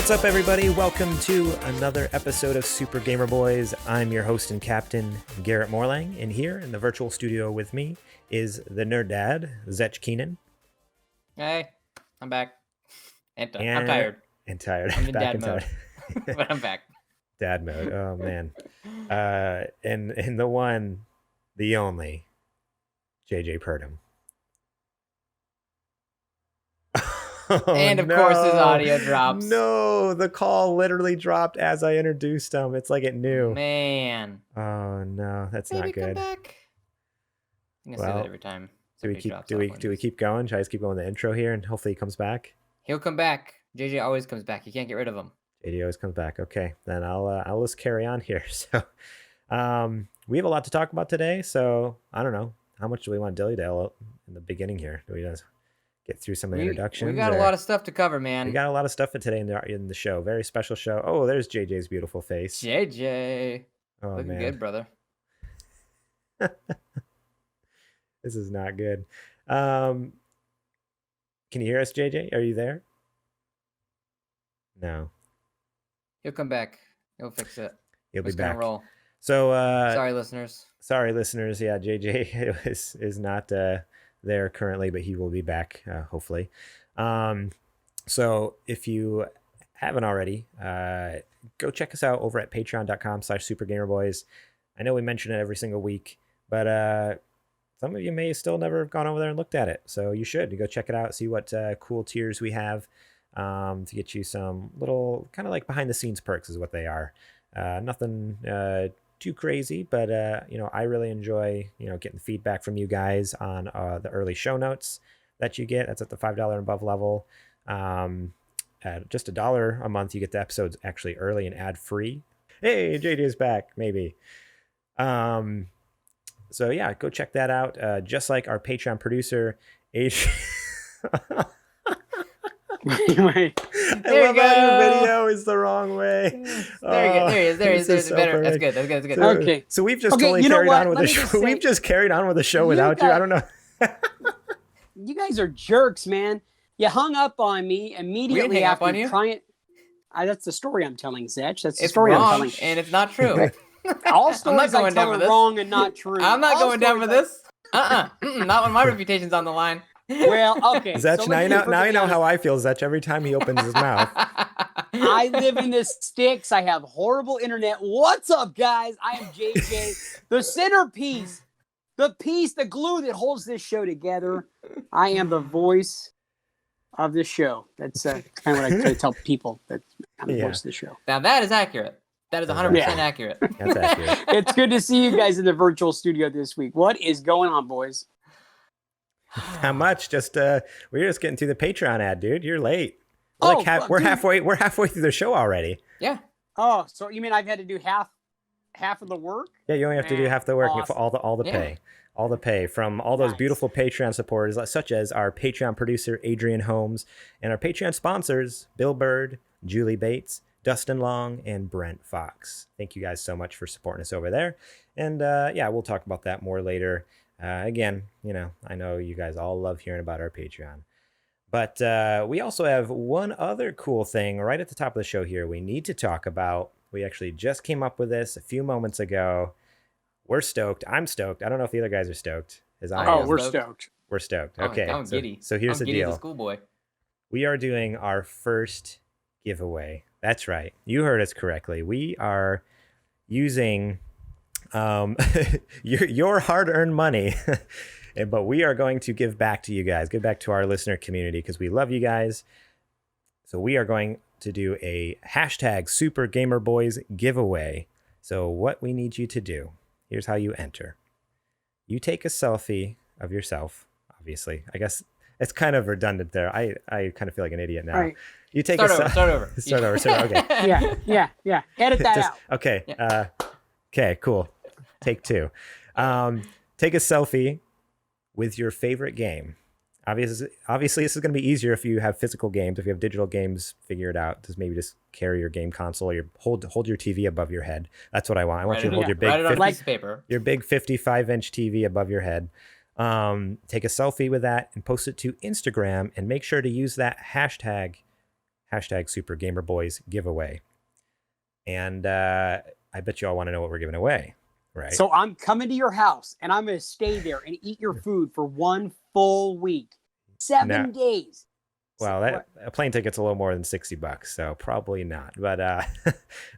What's up, everybody? Welcome to another episode of Super Gamer Boys. I'm your host and captain, Garrett Morlang, and here in the virtual studio with me is the nerd dad, Zech Keenan. Hey, I'm back. I'm tired. And tired. I'm in back dad and mode. tired. But I'm back. Dad mode. Oh, man. And the one, the only, JJ Purdom. Oh, And of course his audio drops. No, the call literally dropped as I introduced him. It's like it knew. Man. Oh no, that's not Maybe come good. back. I say Well, that every time. Do we keep going? Should I just keep going the intro here and hopefully he comes back? He'll come back. JJ always comes back. You can't get rid of him. JJ always comes back. Okay, then I'll just carry on here. So, we have a lot to talk about today. So I don't know, how much do we want to dilly-dally in the beginning here? Do we just get through some of the introductions? We got a lot of stuff to cover, man. We got a lot of stuff for today in the show. Very special show. Oh, there's JJ's beautiful face. JJ. Oh, Looking man. good, brother. This is not good. Can you hear us, JJ? Are you there? No. He'll come back. He'll fix it. He'll be back. Roll. So sorry, listeners. Yeah, JJ is not there currently, but he will be back hopefully. So if you haven't already, go check us out over at patreon.com/supergamerboys. I know we mention it every single week, but some of you may still never have gone over there and looked at it. So you should go check it out, see what cool tiers we have to get you some little kind of like behind the scenes perks is what they are. Nothing too crazy, but I really enjoy getting feedback from you guys on the early show notes that you get. That's at the $5 and above level. At just $1 a month, you get the episodes actually early and ad free. Hey, JD is back, maybe. So yeah, go check that out. Just like our Patreon producer, Adrian. Wait. I love how your video is the wrong way. There he is. There's better. That's good. That's good. Okay. So we've just totally carried on with the show. We've just carried on with the show without you. I don't know. You guys are jerks, man. You hung up on me immediately after trying. That's the story I'm telling, Zech. That's the story I'm telling. And it's not true. All stories I tell are wrong and not true. I'm not going down for this. Not when my reputation's on the line. Well, okay. Zech, so now you know how I feel, Zech, every time he opens his mouth. I live in the sticks. I have horrible internet. What's up, guys? I am JJ, the centerpiece, the glue that holds this show together. I am the voice of the show. That's kind of what I try to tell people, that I'm the voice of the show. Now that is accurate. That is 100% accurate. That's accurate. It's good to see you guys in the virtual studio this week. What is going on, boys? How much? We're just getting through the Patreon ad, dude. You're late. We're halfway through the show already. Yeah. Oh, so you mean I've had to do half of the work? Yeah, you only have to do half the work. Awesome. For all the pay from all those beautiful Patreon supporters, such as our Patreon producer Adrian Holmes and our Patreon sponsors Bill Bird, Julie Bates, Dustin Long, and Brent Fox. Thank you guys so much for supporting us over there. And we'll talk about that more later. Again, I know you guys all love hearing about our Patreon. But we also have one other cool thing right at the top of the show here we need to talk about. We actually just came up with this a few moments ago. We're stoked. I'm stoked. I don't know if the other guys are stoked. We're stoked. We're stoked. Okay. I'm giddy. So here's the deal. As a schoolboy. We are doing our first giveaway. That's right. You heard us correctly. We are using your hard-earned money, but we are going to give back to you guys, give back to our listener community because we love you guys. So we are going to do a hashtag Super Gamer Boys giveaway. So what we need you to do, here's how you enter. You take a selfie of yourself, obviously. I guess it's kind of redundant there. I kind of feel like an idiot now. All right. You take Start over. Start over. Okay. Yeah. Edit that out. Okay. Yeah. Okay, cool. Take two. Take a selfie with your favorite game. Obviously, this is going to be easier if you have physical games. If you have digital games, figure it out. Just carry your game console or hold your TV above your head. That's what I want. I want you to hold your big 55-inch TV above your head. Take a selfie with that and post it to Instagram and make sure to use that hashtag hashtag Super Gamer Boys giveaway. And I bet you all want to know what we're giving away, right? So I'm coming to your house and I'm going to stay there and eat your food for 1 full week, 7 days. Well, a plane ticket's a little more than $60, so probably not. But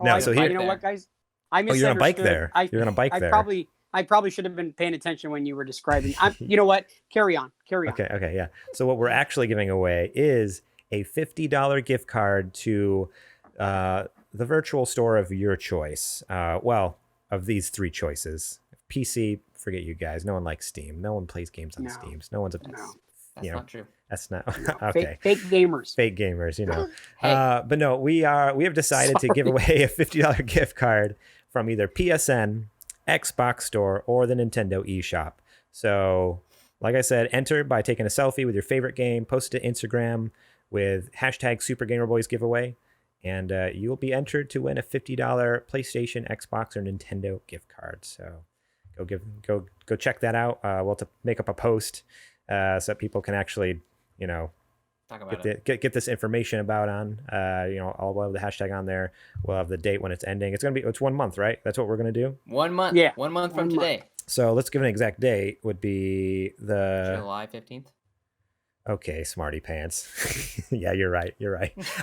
no. So here, you know what, guys? I misunderstood. You're on a bike there. You're on a bike there. I probably should have been paying attention when you were describing. You know what? Carry on. Okay, yeah. So what we're actually giving away is a $50 gift card to the virtual store of your choice. Of these 3 choices. PC, forget you guys. No one likes Steam. No one plays games on Steam. No one's That's not true. That's not okay. Fake gamers. Fake gamers, you know. Hey. But no, we have decided to give away a $50 gift card from either PSN, Xbox Store, or the Nintendo eShop. So, like I said, enter by taking a selfie with your favorite game, post it to Instagram with hashtag Super Gamer Boys giveaway, and you'll be entered to win a $50 PlayStation, Xbox, or Nintendo gift card. So, go check that out. We'll have to make up a post so that people can actually, talk about get this information about on. We'll have the hashtag on there. We'll have the date when it's ending. It's 1 month, right? That's what we're gonna do. 1 month. Yeah, 1 month from today. So let's give an exact date. Would be the July 15th. Okay, smarty pants. Yeah, you're right.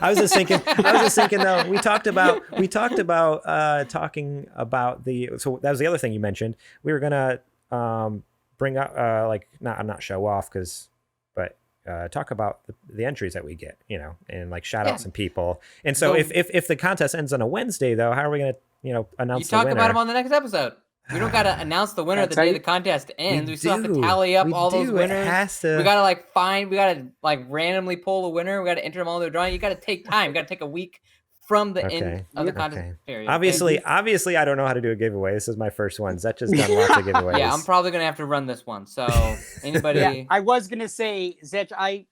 I was just thinking though, we talked about talking about so that was the other thing you mentioned. We were gonna bring up not show off but talk about the entries that we get, and like shout out some people. And so if the contest ends on a Wednesday though, how are we gonna announce the winner? You talk about them on the next episode. We don't gotta announce the winner the day the contest ends. We still have to tally up all those winners. We gotta randomly pull the winner. We gotta enter them all into the drawing. You gotta take time. You gotta take a week from the end of the contest period. Obviously, I don't know how to do a giveaway. This is my first one. Zech has done lots of giveaways. Yeah, I'm probably gonna have to run this one. So anybody? Yeah, I was gonna say, Zech, I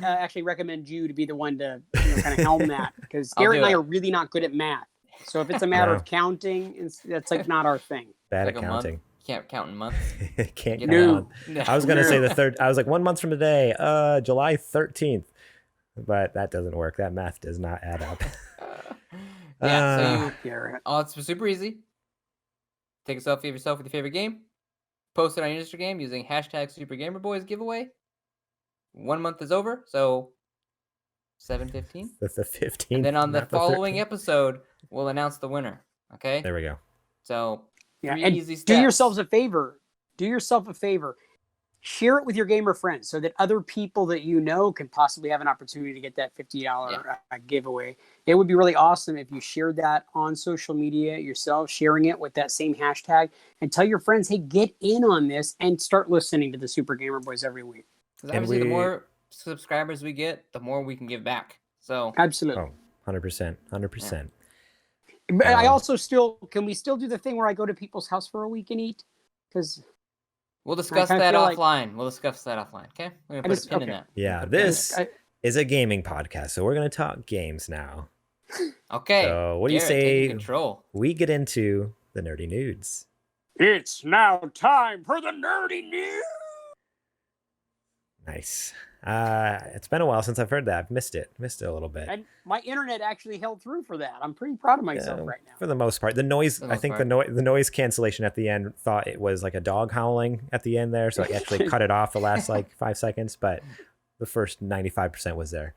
actually recommend you to be the one to kind of helm that, because Garrett and I are really not good at math. So if it's a matter of counting, that's like not our thing. Bad at counting. Can't count in months. Can't count. No. I was gonna say the third. I was like 1 month from today, July 13th, but that doesn't work. That math does not add up. It's super easy. Take a selfie of yourself with your favorite game. Post it on your Instagram using hashtag Super Gamer Boys giveaway. 1 month is over, so 7/15. That's the 15th. And then on the following episode, we'll announce the winner. Okay. There we go. So easy steps. Do yourself a favor. Share it with your gamer friends so that other people that can possibly have an opportunity to get that $50 giveaway. It would be really awesome if you shared that on social media yourself, sharing it with that same hashtag, and tell your friends, hey, get in on this and start listening to the Super Gamer Boys every week. Because obviously the more subscribers we get, the more we can give back. So absolutely. 100%. Yeah. But I also can we still do the thing where I go to people's house for a week and eat? Because we'll discuss that offline. Okay, we're gonna put a pin in that. Yeah, this is a gaming podcast, so we're gonna talk games now. Okay. So what do you say? Control. We get into the nerdy nudes. It's now time for the nerdy news. Nice. It's been a while since I've heard that. I've missed it a little bit. And my internet actually held through for that. I'm pretty proud of myself right now. For the most part, the noise. The noise cancellation at the end thought it was like a dog howling at the end there, so I actually cut it off the last 5 seconds. But the first 95% was there.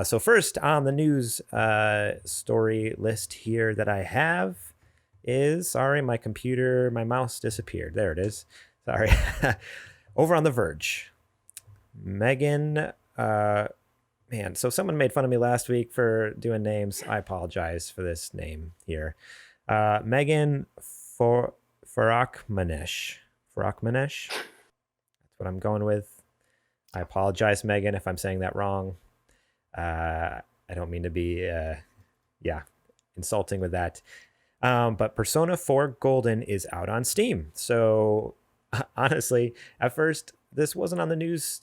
So first on the news story list here that I have is my mouse disappeared. There it is. Sorry. Over on The Verge. Megan, so someone made fun of me last week for doing names. I apologize for this name here. Megan Farakmanesh. That's what I'm going with. I apologize, Megan, if I'm saying that wrong. I don't mean to be, insulting with that. But Persona 4 Golden is out on Steam. So honestly, at first, this wasn't on the news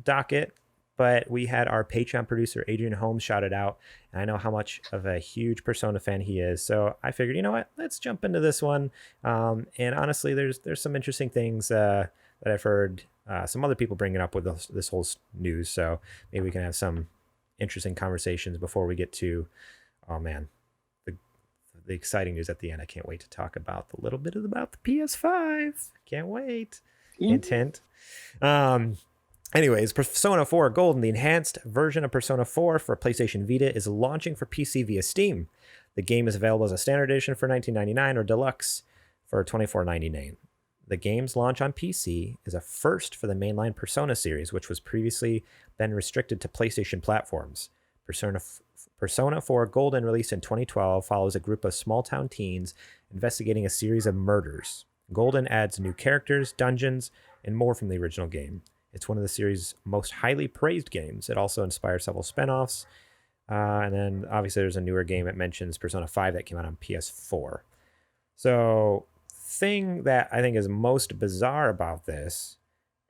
docket, but we had our Patreon producer Adrian Holmes shout it out, and I know how much of a huge Persona fan he is, so I figured, you know what, let's jump into this one. And honestly, there's some interesting things that I've heard some other people bringing up with this whole news, so maybe we can have some interesting conversations before we get to, oh man, the exciting news at the end. I can't wait to talk about a little bit about the PS5. Can't wait. Hint, hint. Anyways, Persona 4 Golden, the enhanced version of Persona 4 for PlayStation Vita, is launching for PC via Steam. The game is available as a standard edition for $19.99 or deluxe for $24.99. The game's launch on PC is a first for the mainline Persona series, which was previously been restricted to PlayStation platforms. Persona 4 Golden, released in 2012, follows a group of small-town teens investigating a series of murders. Golden adds new characters, dungeons, and more from the original game. It's one of the series' most highly praised games. It also inspired several spin-offs. And then, obviously, there's a newer game that mentions Persona 5 that came out on PS4. So, thing that I think is most bizarre about this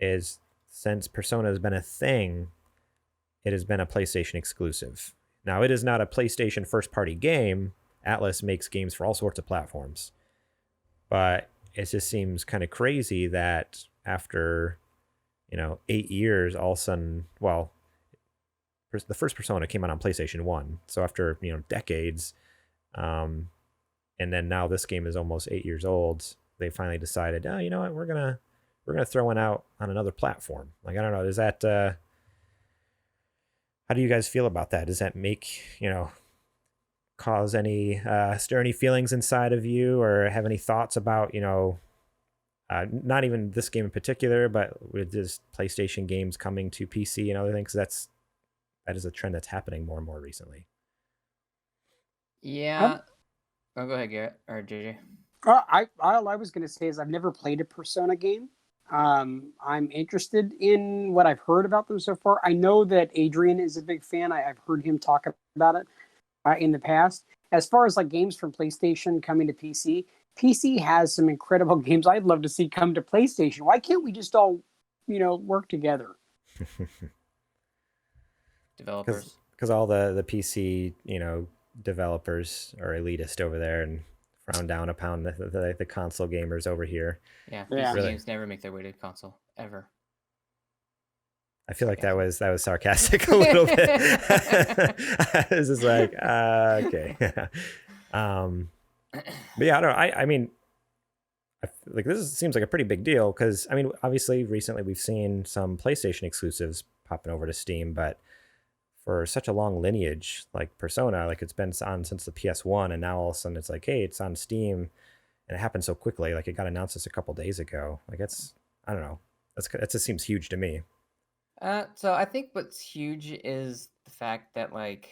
is, since Persona has been a thing, it has been a PlayStation exclusive. Now, it is not a PlayStation first-party game. Atlas makes games for all sorts of platforms. But it just seems kind of crazy that after, 8 years, all of a sudden, well, the first Persona came out on PlayStation 1. So after, decades, and then now this game is almost 8 years old, they finally decided, oh, you know what, we're gonna throw one out on another platform. Like, I don't know, does that how do you guys feel about that? Does that make, cause any stir any feelings inside of you, or have any thoughts about, not even this game in particular, but with this PlayStation games coming to PC and other things? That is a trend that's happening more and more recently. Yeah. Oh, go ahead, Garrett or JJ. All I was going to say is I've never played a Persona game. I'm interested in what I've heard about them so far. I know that Adrian is a big fan. I've heard him talk about it in the past. As far as like games from PlayStation coming to PC, PC has some incredible games I'd love to see come to PlayStation. Why can't we just all, work together? Developers. Because all the PC, developers are elitist over there and frown down upon the console gamers over here. Yeah, PC games never make their way to console, ever. I feel like that was sarcastic a little bit. I was just like, okay. But yeah, I don't know. I mean, like, this seems like a pretty big deal because, I mean, obviously recently we've seen some PlayStation exclusives popping over to Steam, but for such a long lineage, like Persona, like it's been on since the PS1, and now all of a sudden it's like, hey, it's on Steam, and it happened so quickly. Like, it got announced just a couple days ago. Like, I don't know. That just seems huge to me. So I think what's huge is the fact that, like,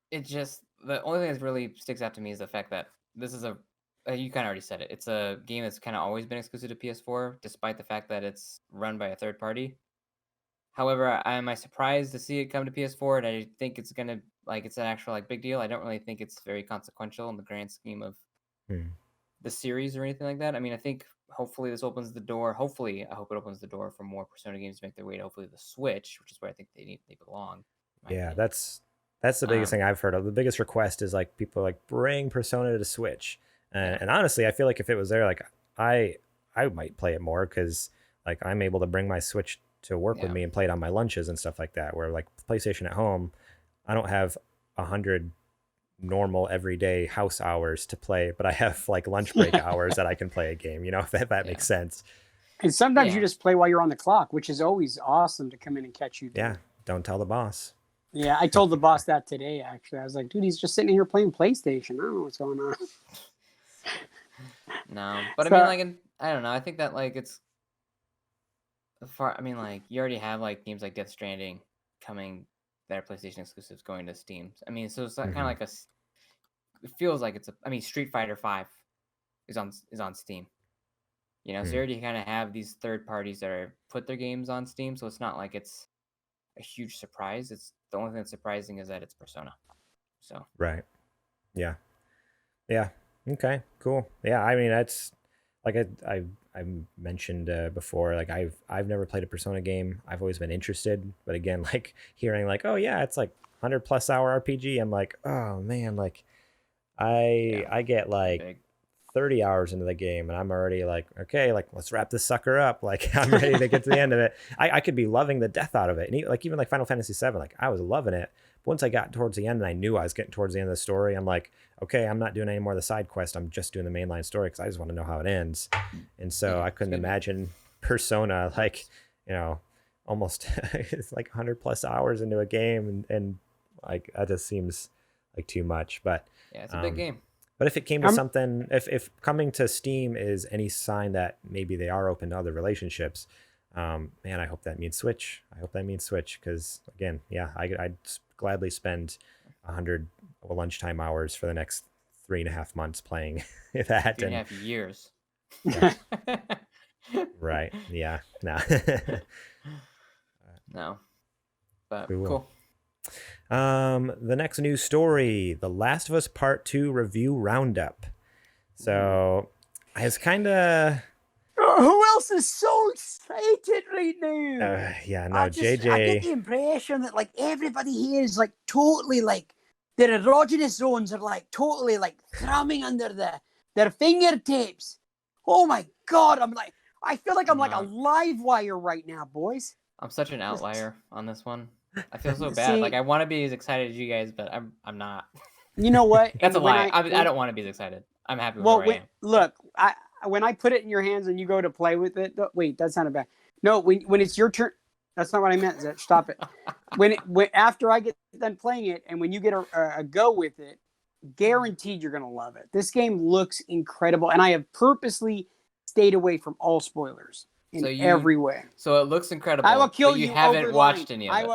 it just, the only thing that really sticks out to me is the fact that this is you kind of already said it. It's a game that's kind of always been exclusive to PS4, despite the fact that it's run by a third party. However, am I surprised to see it come to PS4? And I think it's gonna, like, it's an actual, like, big deal. I don't really think it's very consequential in the grand scheme of the series or anything like that. I mean, I think hopefully this opens the door. Hopefully, I hope it opens the door for more Persona games to make their way to hopefully the Switch, which is where I think they belong. Yeah, that's the biggest thing I've heard of. The biggest request is like people like bring Persona to the Switch, and honestly, I feel like if it was there, like I might play it more because like I'm able to bring my Switch to work with me and play it on my lunches and stuff like that. Where like PlayStation at home, I don't have 100 normal everyday house hours to play, but I have like lunch break hours that I can play a game. If that makes sense. And sometimes you just play while you're on the clock, which is always awesome to come in and catch you there. Yeah, don't tell the boss. Yeah, I told the boss that today, actually. I was like, dude, he's just sitting here playing PlayStation. I don't know what's going on. No, but so, I mean, like, I don't know. I think that, like, it's I mean, like, you already have, like, games like Death Stranding coming that are PlayStation exclusives going to Steam. I mean, so it's kind of like it feels like Street Fighter 5 is on Steam. So you already kind of have these third parties that are put their games on Steam, so it's not like it's a huge surprise. It's the only thing that's surprising is that it's Persona. So right, yeah. Okay, cool. Yeah, I mean that's like I mentioned before. Like I've never played a Persona game. I've always been interested, but again, like hearing like, oh yeah, it's like 100+ hour RPG. I'm like, oh man, like I get like 30 hours into the game and I'm already like, okay, like let's wrap this sucker up. Like I'm ready to get to the end of it. I could be loving the death out of it. And even like Final Fantasy VII, like I was loving it. But once I got towards the end and I knew I was getting towards the end of the story, I'm like, okay, I'm not doing any more of the side quest. I'm just doing the mainline story because I just want to know how it ends. And so I couldn't imagine Persona, like, almost it's like 100+ hours into a game. And like, that just seems like too much. But yeah, it's a big game. But if it came to something, if coming to Steam is any sign that maybe they are open to other relationships, man, I hope that means Switch. I hope that means Switch because, again, yeah, I'd gladly spend 100 lunchtime hours for the next 3.5 months playing that. 3.5 years. Yeah. Right. Yeah. No. No. But cool. The next news story, The Last of Us Part 2 review roundup. So I was kind of... Who else is so excited right now? JJ. I get the impression that like everybody here is like totally like their erogenous zones are like totally like thrumming under their fingertips. Oh my God, I feel like I'm like a live wire right now, boys. I'm such an outlier on this one. I feel so bad. Like I want to be as excited as you guys, but I'm not. You know what? That's a lie. I don't want to be as excited. I'm happy with where I am. Look, when I put it in your hands and you go to play with it, wait, that sounded bad. No, when it's your turn, that's not what I meant. Stop it. When after I get done playing it, and when you get a go with it, guaranteed you're gonna love it. This game looks incredible, and I have purposely stayed away from all spoilers in every way. So it looks incredible. I will kill you. You haven't watched any of it.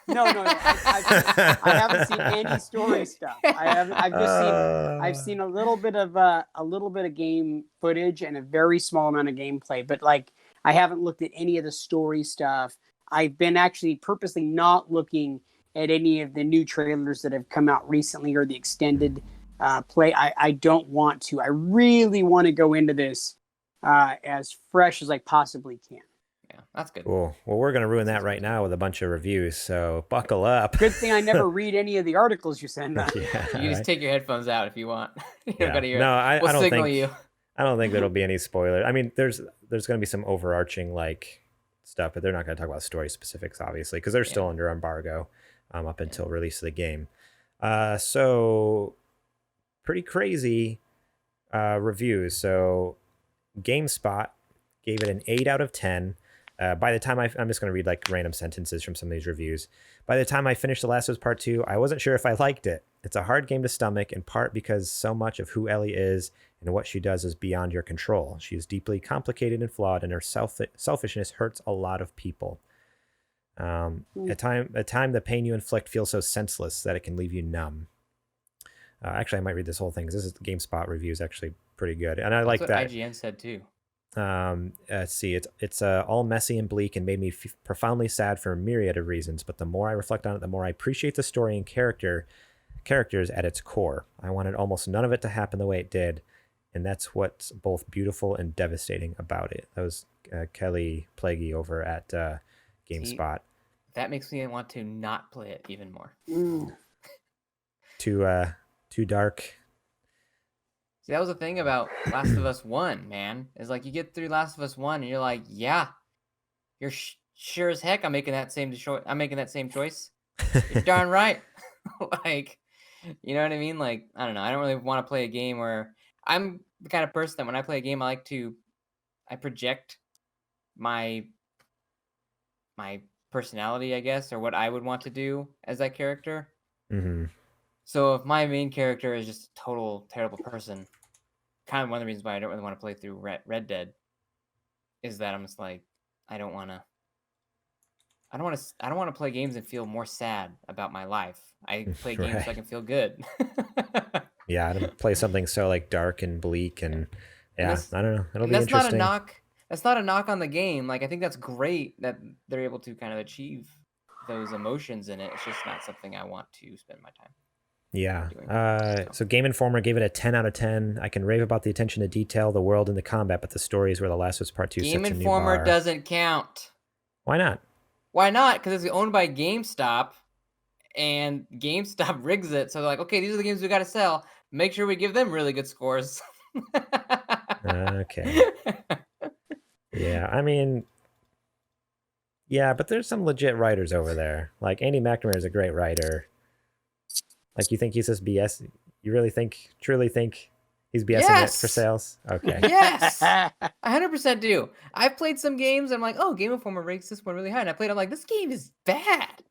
No. I haven't seen any story stuff. I've seen a little bit of game footage and a very small amount of gameplay, but like I haven't looked at any of the story stuff. I've been actually purposely not looking at any of the new trailers that have come out recently or the extended play. I don't want to. I really want to go into this as fresh as I possibly can. Yeah, that's good. Cool. Well, we're going to ruin that right now with a bunch of reviews, so buckle up. Good thing I never read any of the articles you send out. Yeah, you just take your headphones out if you want. I don't think there'll be any spoiler. I mean, there's going to be some overarching like stuff, but they're not going to talk about story specifics, obviously, because they're still under embargo up until release of the game. So pretty crazy reviews. So GameSpot gave it an 8 out of 10. By the time I'm just going to read like random sentences from some of these reviews. By the time I finished The Last of Us Part 2, I wasn't sure if I liked it. It's a hard game to stomach, in part because so much of who Ellie is and what she does is beyond your control. She is deeply complicated and flawed, and her selfishness hurts a lot of people. At time, the pain you inflict feels so senseless that it can leave you numb. Actually, I might read this whole thing because this is the GameSpot review is actually pretty good, and I like that. That's what IGN said too. Let's see, it's all messy and bleak and made me profoundly sad for a myriad of reasons, but the more I reflect on it, the more I appreciate the story and characters at its core. I wanted almost none of it to happen the way it did, and that's what's both beautiful and devastating about it. That was Kelly Plaguey over at GameSpot. That makes me want to not play it even more. Too dark. See, that was the thing about Last of Us 1, man. Is like you get through Last of Us 1 and you're like, yeah, you're sure as heck I'm making that same choice. You're darn right. Like, you know what I mean? Like, I don't know. I don't really want to play a game where I'm the kind of person that when I play a game, I project my personality, I guess, or what I would want to do as that character. Mm-hmm. So if my main character is just a total terrible person, kind of one of the reasons why I don't really want to play through Red Dead is that I'm just like, I don't want to play games and feel more sad about my life. I play games so I can feel good. Yeah, I don't play something so like dark and bleak and I don't know. It'll be interesting. That's not a knock on the game. Like I think that's great that they're able to kind of achieve those emotions in it. It's just not something I want to spend my time. Yeah. So Game Informer gave it a 10 out of 10. I can rave about the attention to detail, the world, and the combat, but the story is where The Last of Us Part 2 sets a new bar. Game Informer doesn't count. Why not? Why not? Because it's owned by GameStop, and GameStop rigs it. So they're like, okay, these are the games we got to sell. Make sure we give them really good scores. Okay. Yeah, I mean, yeah, but there's some legit writers over there. Like Andy McNamara is a great writer. Like, you think he's just BS? You really truly think he's BSing it for sales? Okay. Yes, I 100% do. I've played some games. I'm like, oh, Game Informer ranks this one really high, and I played. I'm like, this game is bad.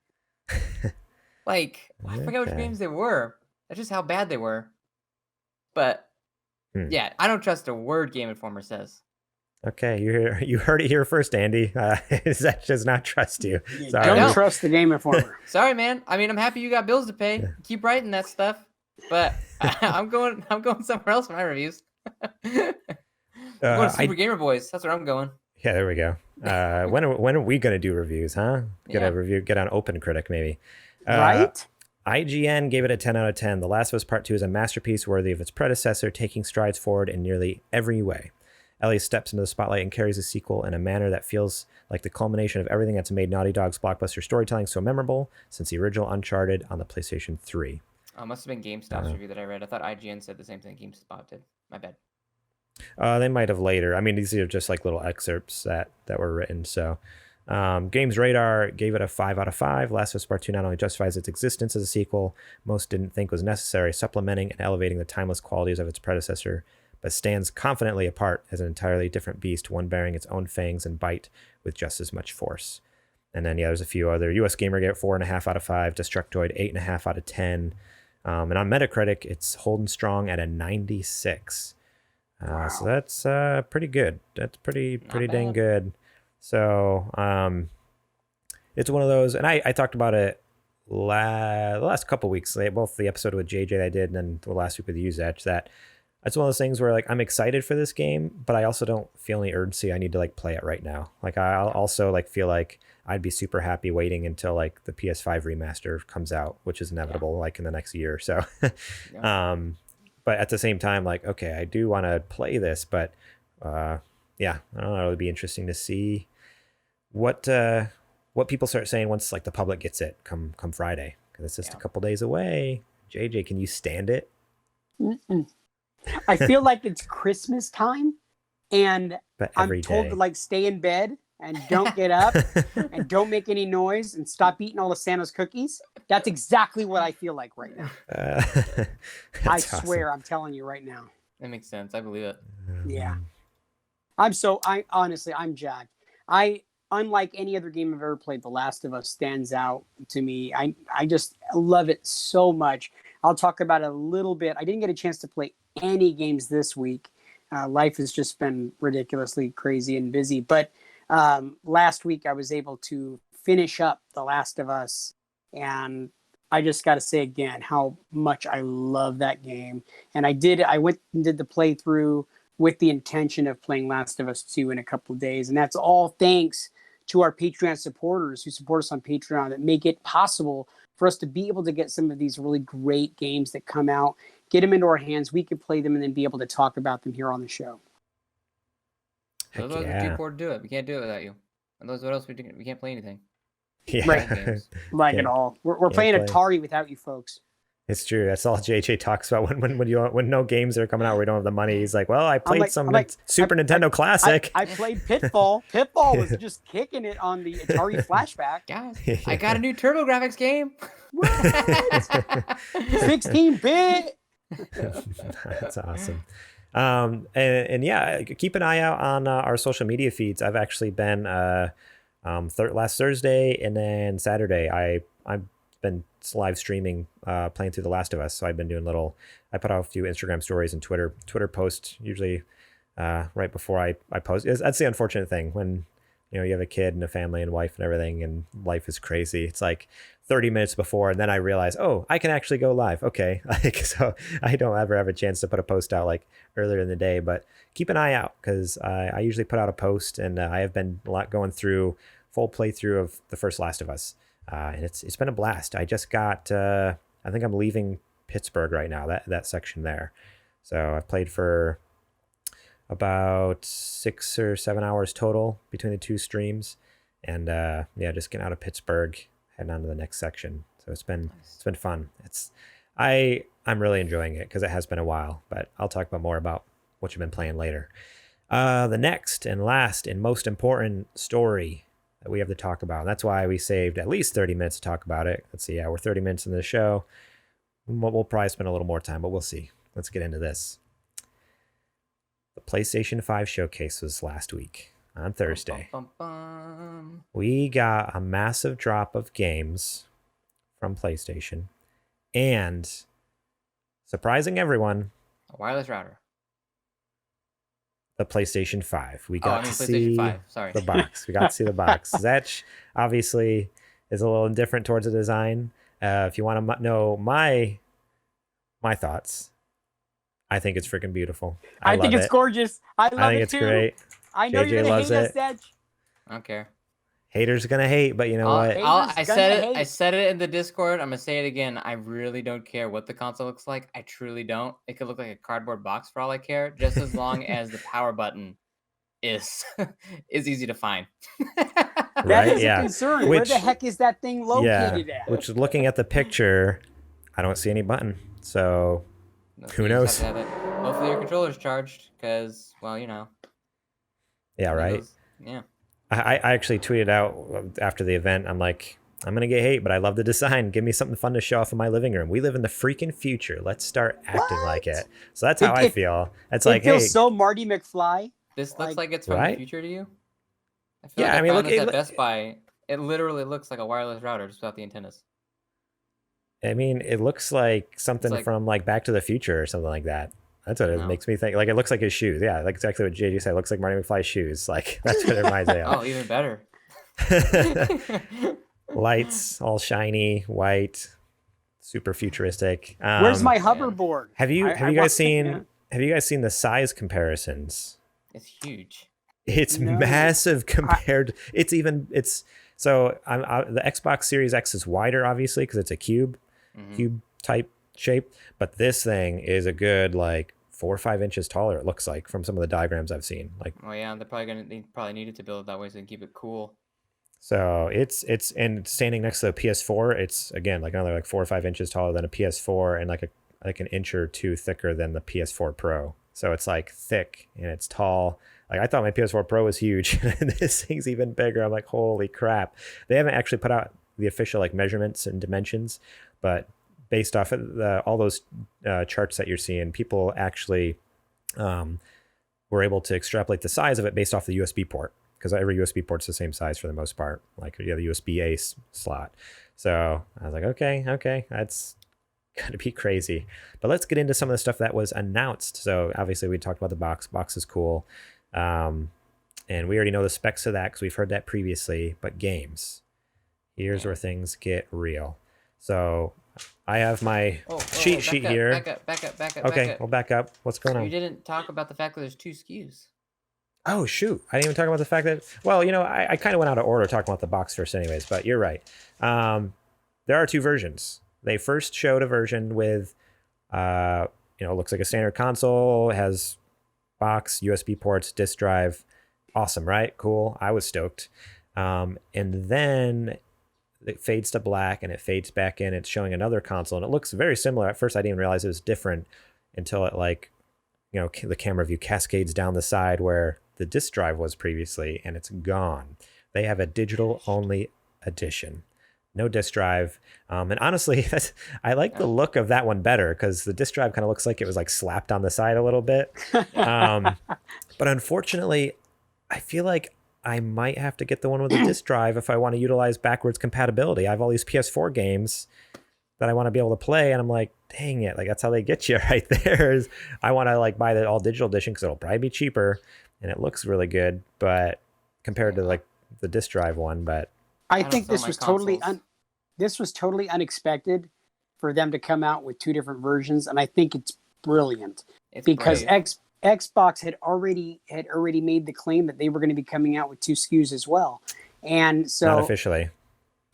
Like, I forget which games they were. That's just how bad they were. But yeah, I don't trust a word Game Informer says. Okay, you heard it here first, Andy. Zach does not trust you. Sorry. Don't trust the Game Informer. Sorry, man. I mean, I'm happy you got bills to pay. Keep writing that stuff, but I'm going somewhere else for my reviews. I'm going to Super Gamer Boys. That's where I'm going. Yeah, there we go. When are we gonna do reviews, huh? Get on Open Critic maybe. Right. IGN gave it a 10 out of 10. The Last of Us Part 2 is a masterpiece worthy of its predecessor, taking strides forward in nearly every way. Ellie steps into the spotlight and carries the sequel in a manner that feels like the culmination of everything that's made Naughty Dog's blockbuster storytelling so memorable since the original Uncharted on the PlayStation 3. Oh, must have been GameStop's review that I read. I thought IGN said the same thing GameStop did. My bad. They might have later. I mean, these are just like little excerpts that were written. So, Games Radar gave it a 5 out of 5. Last of Us Part 2 not only justifies its existence as a sequel, most didn't think was necessary, supplementing and elevating the timeless qualities of its predecessor, but stands confidently apart as an entirely different beast, one bearing its own fangs and bite with just as much force. And then, there's a few other. US Gamer gave it 4.5 out of 5. Destructoid, 8.5 out of 10. And on Metacritic, it's holding strong at a 96. Wow. So that's pretty good. That's pretty dang good. So it's one of those, and I talked about it the last couple weeks, both the episode with JJ I did and then the last week with you, Zach, that it's one of those things where like I'm excited for this game, but I also don't feel any urgency. I need to like play it right now. Like I'll also like feel like I'd be super happy waiting until like the PS5 remaster comes out, which is inevitable like in the next year or so. But at the same time, like, okay, I do want to play this, but I don't know. It'd be interesting to see what people start saying once like the public gets it come Friday, because it's just a couple days away. JJ, can you stand it? I feel like it's Christmas time, and I'm told to like stay in bed and don't get up and don't make any noise and stop eating all of Santa's cookies. That's exactly what I feel like right now. I swear, awesome. I'm telling you right now. That makes sense. I believe it. Yeah. I'm jacked. Unlike any other game I've ever played, The Last of Us stands out to me. I just love it so much. I'll talk about it a little bit. I didn't get a chance to play any games this week. Life has just been ridiculously crazy and busy. But last week I was able to finish up The Last of Us. And I just got to say again how much I love that game. And I went and did the playthrough with the intention of playing Last of Us 2 in a couple of days. And that's all thanks to our Patreon supporters who support us on Patreon that make it possible for us to be able to get some of these really great games that come out, get them into our hands, we can play them, and then be able to talk about them here on the show. Otherwise, we're too poor to do it. We can't do it without you. Otherwise, what else we do? We can't play anything. Yeah. Right. Like at all. We're playing Atari without you folks. It's true. That's all JJ talks about when no games are coming out. We don't have the money. He's like, well, I played Super Nintendo Classic. I played Pitfall. Pitfall was just kicking it on the Atari Flashback. Guys, I got a new TurboGrafx game. What? 16-bit. That's awesome. And yeah, keep an eye out on our social media feeds. I've actually been last Thursday and then Saturday. I've been live streaming playing through The Last of Us, so I've been doing I put out a few Instagram stories and Twitter posts usually right before I post. That's the unfortunate thing when you have a kid and a family and wife and everything, and life is crazy. It's like 30 minutes before, and then I realize, oh, I can actually go live. Okay, so I don't ever have a chance to put a post out like earlier in the day, but keep an eye out because I usually put out a post, and I have been going through full playthrough of the first Last of Us. And it's been a blast. I just got, I think I'm leaving Pittsburgh right now, that section there. So I've played for about 6 or 7 hours total between the two streams. And just getting out of Pittsburgh, heading on to the next section. So it's been fun. I'm really enjoying it because it has been a while, but I'll talk more about what you've been playing later. The next and last and most important story that we have to talk about. And that's why we saved at least 30 minutes to talk about it. Let's see. Yeah, we're 30 minutes into the show. We'll probably spend a little more time, but we'll see. Let's get into this. The PlayStation 5 showcase was last week on Thursday. We got a massive drop of games from PlayStation and, surprising everyone, a wireless router. The PlayStation 5. We got to see the box. We got to see the box. Zetch obviously is a little indifferent towards the design. If you want to know my thoughts, I think it's freaking beautiful. I think it's gorgeous. I think it's great. I know you're gonna hate us, Zetch. I don't care. Haters are gonna hate, but you know what? I said it in the Discord. I'm gonna say it again. I really don't care what the console looks like. I truly don't. It could look like a cardboard box for all I care, just as long as the power button is easy to find. That is a concern. Where the heck is that thing located at? Which, looking at the picture, I don't see any button. So who knows? Hopefully your controller's charged, because, well, you know. Yeah, right? Yeah. I actually tweeted out after the event, I'm like, I'm going to get hate, but I love the design. Give me something fun to show off in my living room. We live in the freaking future. Let's start acting like it. So that's how I feel. It's like, feels so Marty McFly. This looks like it's from the future to you? I feel I mean, look at Best Buy. It literally looks like a wireless router just without the antennas. I mean, it looks like something from like Back to the Future or something like that. That's what it makes me think. Like, it looks like his shoes. Yeah, like exactly what JJ said. It looks like Marty McFly's shoes. Like, that's what it reminds me of. Oh, even better. Lights, all shiny, white, super futuristic. Where's my hoverboard? Have you guys seen the size comparisons? It's huge. It's massive compared. So the Xbox Series X is wider, obviously, because it's a cube type shape, but this thing is a good like 4 or 5 inches taller, it looks like, from some of the diagrams I've seen. Like, oh yeah, they probably needed to build it that way so they can keep it cool. So it's and standing next to the PS4, it's again like another like 4 or 5 inches taller than a PS4 and like an inch or two thicker than the PS4 Pro. So it's like thick and it's tall. Like, I thought my PS4 Pro was huge, and this thing's even bigger. I'm like, holy crap! They haven't actually put out the official like measurements and dimensions, but based off of all those charts that you're seeing, people actually were able to extrapolate the size of it based off the USB port, because every USB port's the same size for the most part. Like, you have the USB-A slot. So I was like, okay, that's gonna be crazy. But let's get into some of the stuff that was announced. So obviously we talked about the box. Box is cool. And we already know the specs of that because we've heard that previously. But games, here's where things get real. So I have my cheat sheet here. Back up. Okay, we'll back up. What's going on? You didn't talk about the fact that there's 2 SKUs. Oh, shoot. I didn't even talk about the fact that, well, you know, I kind of went out of order talking about the box first anyways, but you're right. There are 2 versions. They first showed a version with, looks like a standard console, has box, USB ports, disk drive. Awesome, right? Cool. I was stoked. And then it fades to black and it fades back in. It's showing another console and it looks very similar. At first, I didn't even realize it was different until it the camera view cascades down the side where the disk drive was previously, and it's gone. They have a digital only edition. No disk drive. And honestly, I like the look of that one better because the disk drive kind of looks like it was like slapped on the side a little bit. But unfortunately, I feel like I might have to get the one with the disk drive if I want to utilize backwards compatibility. I have all these PS4 games that I want to be able to play, and I'm like, dang it, like that's how they get you right there. Is I want to like buy the all digital edition because it'll probably be cheaper and it looks really good, but compared to like the disk drive one. But I think this was totally unexpected for them to come out with 2 different versions, and I think it's brilliant because Xbox had already made the claim that they were going to be coming out with 2 SKUs as well, and so not officially.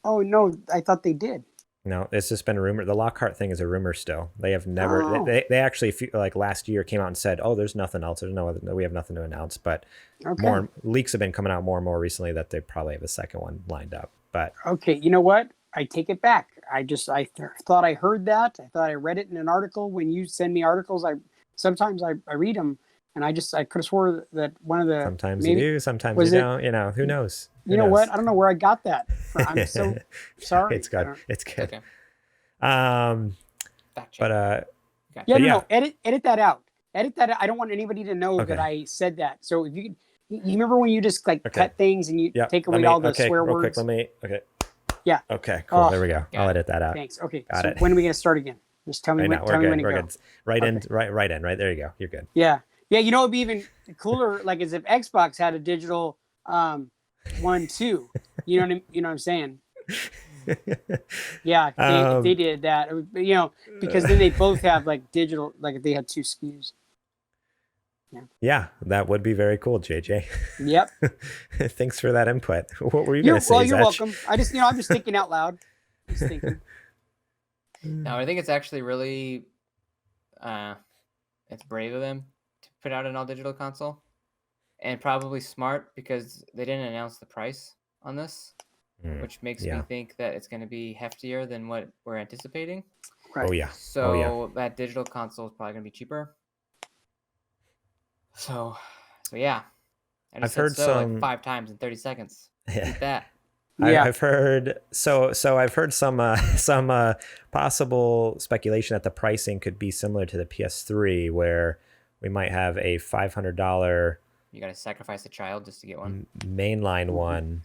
Oh no, I thought they did. No, it's just been a rumor. The Lockhart thing is a rumor still. They have never. Oh. They actually like last year came out and said, "Oh, there's nothing else. We have nothing to announce." But more leaks have been coming out more and more recently that they probably have a second one lined up. But okay, you know what? I take it back. I thought I heard that. I thought I read it in an article. When you send me articles, sometimes I read them, and I could have swore that one of the sometimes you do, sometimes you don't. Who knows? You know what? I don't know where I got that from. I'm so sorry. It's good. It's good. Okay. But no, edit that out. Edit that out. I don't want anybody to know that I said that. So if you remember when you just cut things and you take away all the swear words. Quick, Yeah. Okay. Cool. There we go. I'll edit that out. Thanks. Okay. Got it. When are we gonna start again? Just tell me when. Tell me when to go. Good. Right in. Right there you go. You're good. Yeah. Yeah. You know, it'd be even cooler, like as if Xbox had a digital 1 2. You know what I'm saying? Yeah, if they did that, because then they both have like digital, like if they had 2 SKUs. Yeah, that would be very cool, JJ. Yep. Thanks for that input. What were you going to say? Well, you're welcome. I'm just thinking out loud. Just thinking. No, I think it's actually really, it's brave of them to put out an all digital console, and probably smart because they didn't announce the price on this, which makes me think that it's going to be heftier than what we're anticipating. Right. Oh yeah. So that digital console is probably going to be cheaper. So yeah. I've heard some like 5 times in 30 seconds. Yeah. Eat that. Yeah. I've heard I've heard some possible speculation that the pricing could be similar to the PS3, where we might have a $500. You got to sacrifice a child just to get one. Mainline one,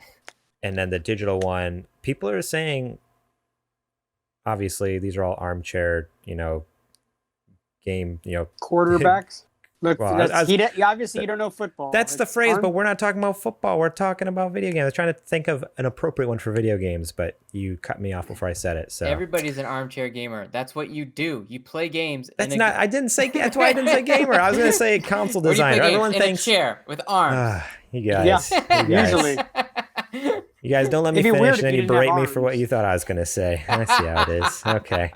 and then the digital one. People are saying, obviously, these are all armchair, game, quarterbacks. Look, well, obviously you don't know football. That's the phrase, but we're not talking about football. We're talking about video games. I was trying to think of an appropriate one for video games, but you cut me off before I said it. So everybody's an armchair gamer. That's what you do. You play games. That's not. I didn't say. That's why I didn't say gamer. I was going to say console designer. Everyone thinks a chair with arms. You guys. Usually. You guys don't let me finish, and then you berate me for what you thought I was going to say. I see how it is. Okay.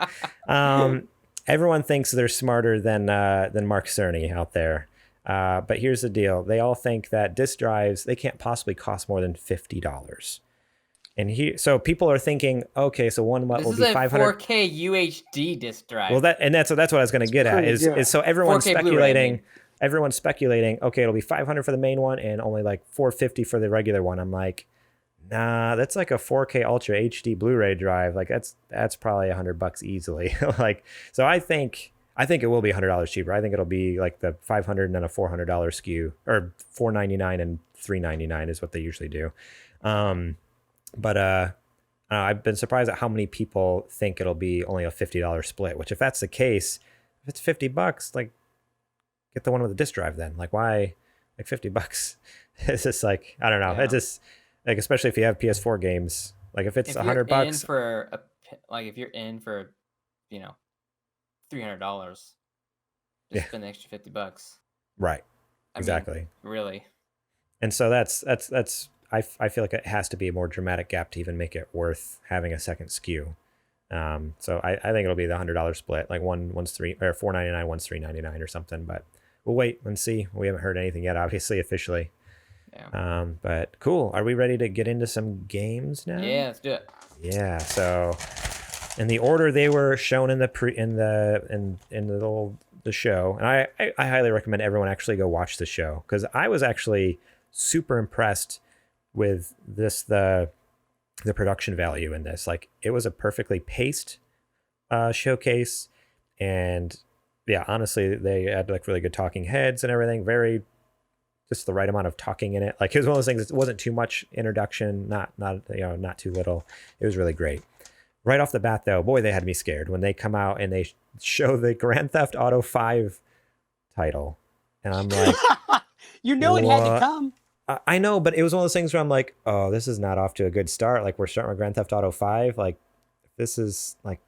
Everyone thinks they're smarter than Mark Cerny out there. But here's the deal. They all think that disk drives, they can't possibly cost more than $50. And so people are thinking, okay, so one will be 500. This is a 4K UHD disk drive. Well, that's what I was going to get at is so everyone's speculating. Everyone's speculating, okay, it'll be 500 for the main one and only like 450 for the regular one. I'm like, nah, that's like a 4K Ultra HD Blu-ray drive. Like that's probably $100 easily. Like, so I think it will be $100 cheaper. I think it'll be like the $500 and then a $400 SKU, or $499 and $399 is what they usually do. But I've been surprised at how many people think it'll be only a $50 split. Which, if that's the case, if it's $50, like, get the one with the disk drive then. Like, why, like, $50? It's just like, I don't know. Yeah. It's just like, especially if you have PS4 games. Like, if it's $100, if you're in for, $300, just spend the extra $50. Right. Exactly. Really. And so that's I feel like it has to be a more dramatic gap to even make it worth having a second SKU. So I think it'll be the $100 split, like one's $499, one's $399 or something. But we'll wait and see. We haven't heard anything yet, obviously, officially. Yeah. But cool. Are we ready to get into some games now? Yeah, let's do it. Yeah. So in the order they were shown in the show, and I highly recommend everyone actually go watch the show, because I was actually super impressed with the production value in this. Like, it was a perfectly paced showcase, and yeah, honestly, they had like really good talking heads and everything. Very, just the right amount of talking in it. Like, it was one of those things. It wasn't too much introduction, not too little. It was really great. Right off the bat, though, boy, they had me scared when they come out and they show the Grand Theft Auto 5 title, and I'm like, it had to come. I know, but it was one of those things where I'm like, oh, this is not off to a good start. Like, we're starting with Grand Theft Auto 5. Like, this is like,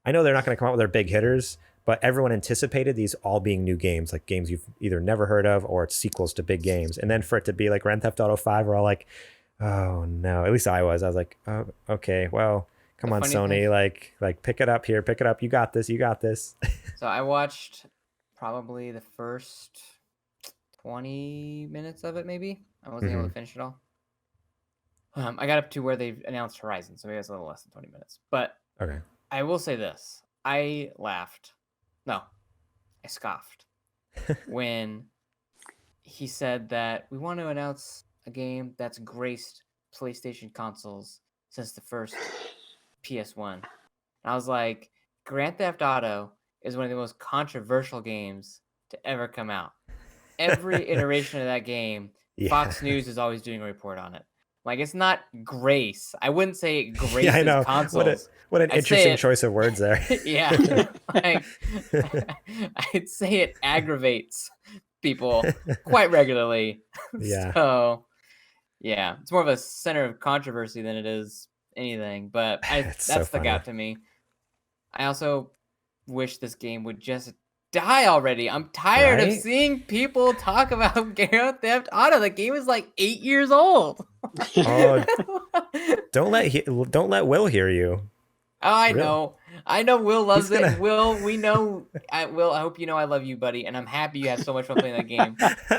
I know they're not going to come out with their big hitters, but everyone anticipated these all being new games, like games you've either never heard of or it's sequels to big games. And then for it to be like Grand Theft Auto 5, we're all like, oh no. At least I was like, oh, okay, well, come on, Sony, like pick it up here, pick it up. You got this. So I watched probably the first 20 minutes of it, maybe. I wasn't able to finish it all. I got up to where they announced Horizon, so maybe it was a little less than 20 minutes. But okay, I will say this. I laughed. No, I scoffed when he said that we want to announce a game that's graced PlayStation consoles since the first PS1. And I was like, Grand Theft Auto is one of the most controversial games to ever come out. Every iteration of that game, Fox News is always doing a report on it. Like, it's not grace. I wouldn't say it graces I know. consoles. What an interesting choice of words there. Yeah. Like, I'd say it aggravates people quite regularly. Yeah. So, yeah, it's more of a center of controversy than it is anything. But that stuck out to me. I also wish this game would just die already. I'm tired of seeing people talk about Grand Theft Auto. The game is like 8 years old. Oh, don't let Will hear you. Oh, I know Will loves it. Will, we know. Will, I hope you know I love you, buddy, and I'm happy you have so much fun playing that game.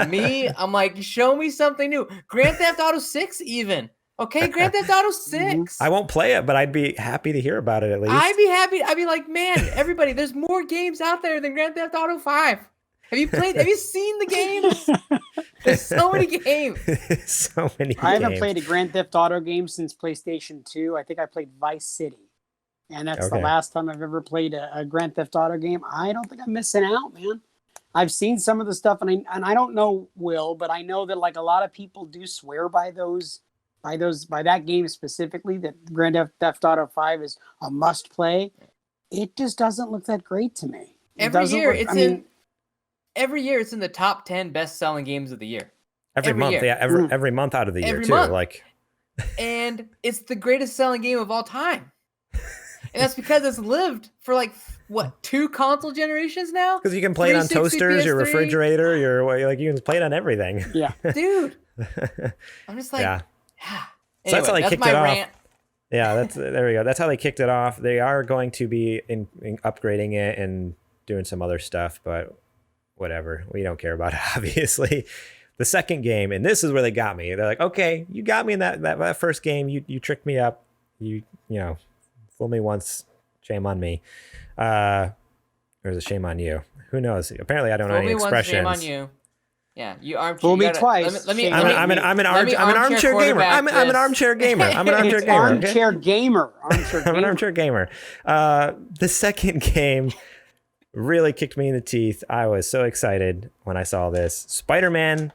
Me, I'm like, show me something new. Grand Theft Auto 6 even. Okay, Grand Theft Auto 6. I won't play it, but I'd be happy to hear about it at least. I'd be happy. I'd be like, man, everybody, there's more games out there than Grand Theft Auto 5. Have you seen the games? There's so many games. So many I haven't played a Grand Theft Auto game since PlayStation 2. I think I played Vice City. And that's the last time I've ever played a Grand Theft Auto game. I don't think I'm missing out, man. I've seen some of the stuff, and I don't know Will, but I know that like a lot of people do swear by that game specifically, that Grand Theft Auto 5 is a must play. It just doesn't look that great to me. Every year it's in the top 10 best-selling games of the year. Every month, year. yeah, every month out of the year too. Month. Like, and it's the greatest selling game of all time. And that's because it's lived for like what, 2 console generations now? Because you can play it on toasters, your refrigerator, you can play it on everything. Yeah, dude. I'm just like, yeah. Anyway, so that's how they kicked it rant. off. Yeah, there we go. That's how they kicked it off. They are going to be in upgrading it and doing some other stuff, but whatever. We don't care about it, obviously. The second game, and this is where they got me. They're like, okay, you got me in that first game. You tricked me up. You know, fool me once, shame on me. Or is it shame on you? Who knows? Apparently, I don't know any expressions. Once, shame on you. Yeah, you armchair. Fool me twice. I'm an armchair gamer. I'm an armchair gamer. I'm an armchair gamer. Armchair gamer. I'm an armchair gamer. The second game really kicked me in the teeth. I was so excited when I saw this. Spider-Man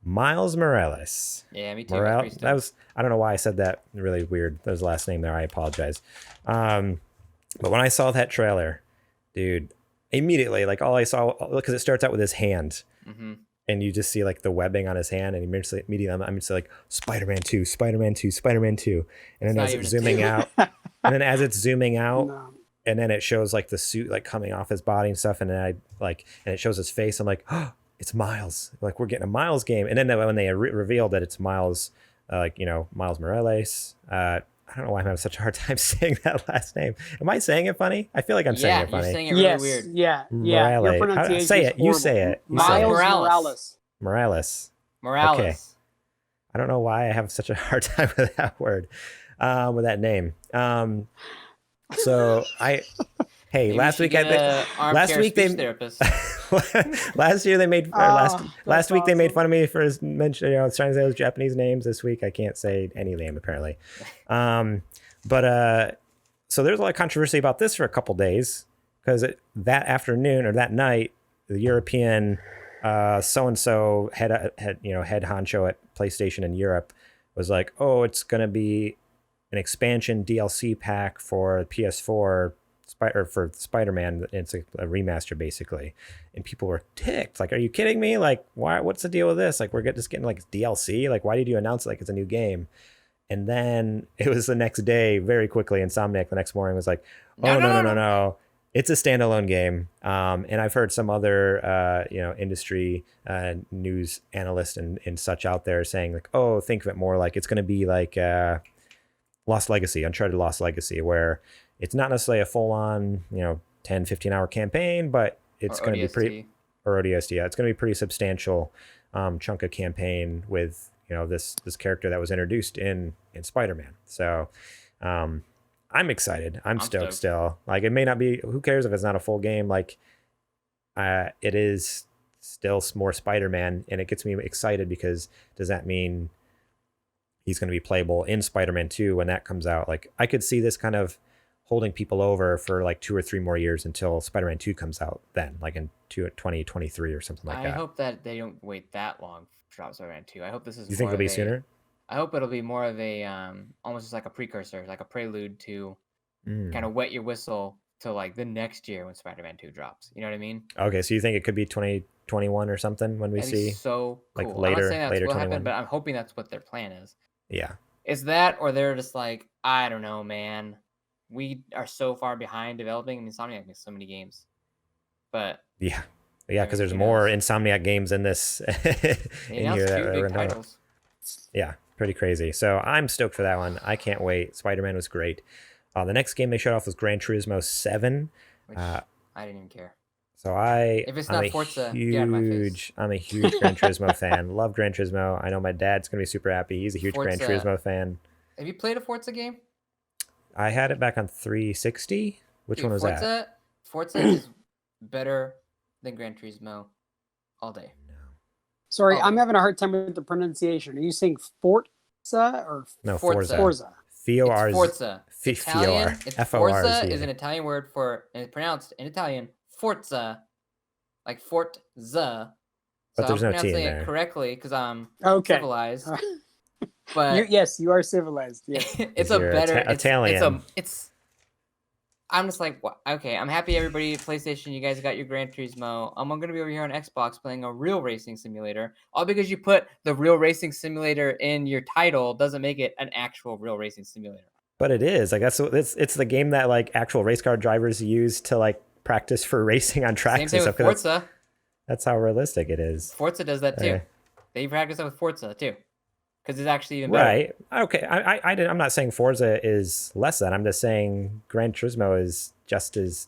Miles Morales. Yeah, me too. That was, I don't know why I said that really weird. That was the last name there. I apologize. But when I saw that trailer, dude, immediately, like all I saw, because it starts out with his hand. Mm-hmm. And you just see like the webbing on his hand, and immediately I'm just like Spider-Man 2, Spider-Man 2, Spider-Man 2. And then as it's zooming out, and then it shows like the suit like coming off his body and stuff, and then and it shows his face. I'm like, oh, it's Miles. Like, we're getting a Miles game. And then when they revealed that it's Miles, Miles Morales, I don't know why I'm having such a hard time saying that last name. Am I saying it funny? I feel like I'm saying it funny. You're saying it really weird. Yeah. Morales. Your pronunciation say it. is You say it. Miles Morales. Okay. I don't know why I have such a hard time with that word, with that name. So Maybe last week they made fun of me for mention, trying to say those Japanese names. This week I can't say any name apparently. But so there's a lot of controversy about this for a couple days, because that afternoon or that night, the European so-and-so head honcho at PlayStation in Europe was like, oh, it's going to be an expansion DLC pack for PS4 for Spider-Man. It's a remaster basically, and people were ticked. Like, are you kidding me? Like, why? What's the deal with this? Like, we're just getting like DLC. Like, why did you announce it like it's a new game? And then it was the next day, very quickly. Insomniac the next morning was like, oh no, it's a standalone game. And I've heard some other industry news analysts and such out there saying like, oh, think of it more like it's going to be like Lost Legacy, Uncharted Lost Legacy, where it's not necessarily a full-on, 10, 15-hour campaign, but it's going to be pretty, or ODST, yeah, it's going to be pretty substantial chunk of campaign with, this character that was introduced in Spider-Man. So I'm excited. I'm stoked still. Like, it may not be, who cares if it's not a full game? Like, it is still more Spider-Man, and it gets me excited because does that mean he's going to be playable in Spider-Man 2 when that comes out? Like, I could see this kind of holding people over for like 2 or 3 more years until Spider-Man 2 comes out then, like in 2023 or something like that. I hope that they don't wait that long to drop Spider-Man 2. I hope this is You think it'll be sooner? I hope it'll be more of a almost just like a precursor, like a prelude to kind of wet your whistle to like the next year when Spider-Man 2 drops. You know what I mean? Okay, so you think it could be 2021 or something when we see so cool. like later I'm not saying that's later what 21. happened, but I'm hoping that's what their plan is. Yeah. It's that, or they're just like, I don't know, man. We are so far behind developing. I mean, Insomniac makes so many games, but yeah, because there's more Insomniac games in this in here that 2 big titles. Yeah, pretty crazy. So I'm stoked for that one. I can't wait. Spider-Man was great. The next game they showed off was Gran Turismo 7. Which I didn't even care. So if it's not Forza, get out of my face. I'm a huge Gran Turismo fan. Love Gran Turismo. I know my dad's gonna be super happy. He's a huge Gran Turismo fan. Have you played a Forza game? I had it back on 360. Which one was that? Forza is better than Gran Turismo all day. No. Sorry, I'm having a hard time with the pronunciation. Are you saying Forza or no, Forza? Forza. Forza. Italian. Forza is an Italian word for, and it's pronounced in Italian, Forza, like Forza. But there's no T in there. I'm pronouncing it correctly because I'm civilized. But yes, you are civilized. Yes. It's a better Italian. I'm just like, okay, I'm happy everybody at PlayStation, you guys got your Gran Turismo. I'm going to be over here on Xbox playing a real racing simulator. All because you put the real racing simulator in your title doesn't make it an actual real racing simulator. But it is. Like it's the game that like actual race car drivers use to like practice for racing on tracks. Same thing and stuff. With Forza. That's how realistic it is. Forza does that too. They practice that with Forza too. Because it's actually even better. Right. Okay. I'm not saying Forza is less than. I'm just saying Gran Turismo is just as.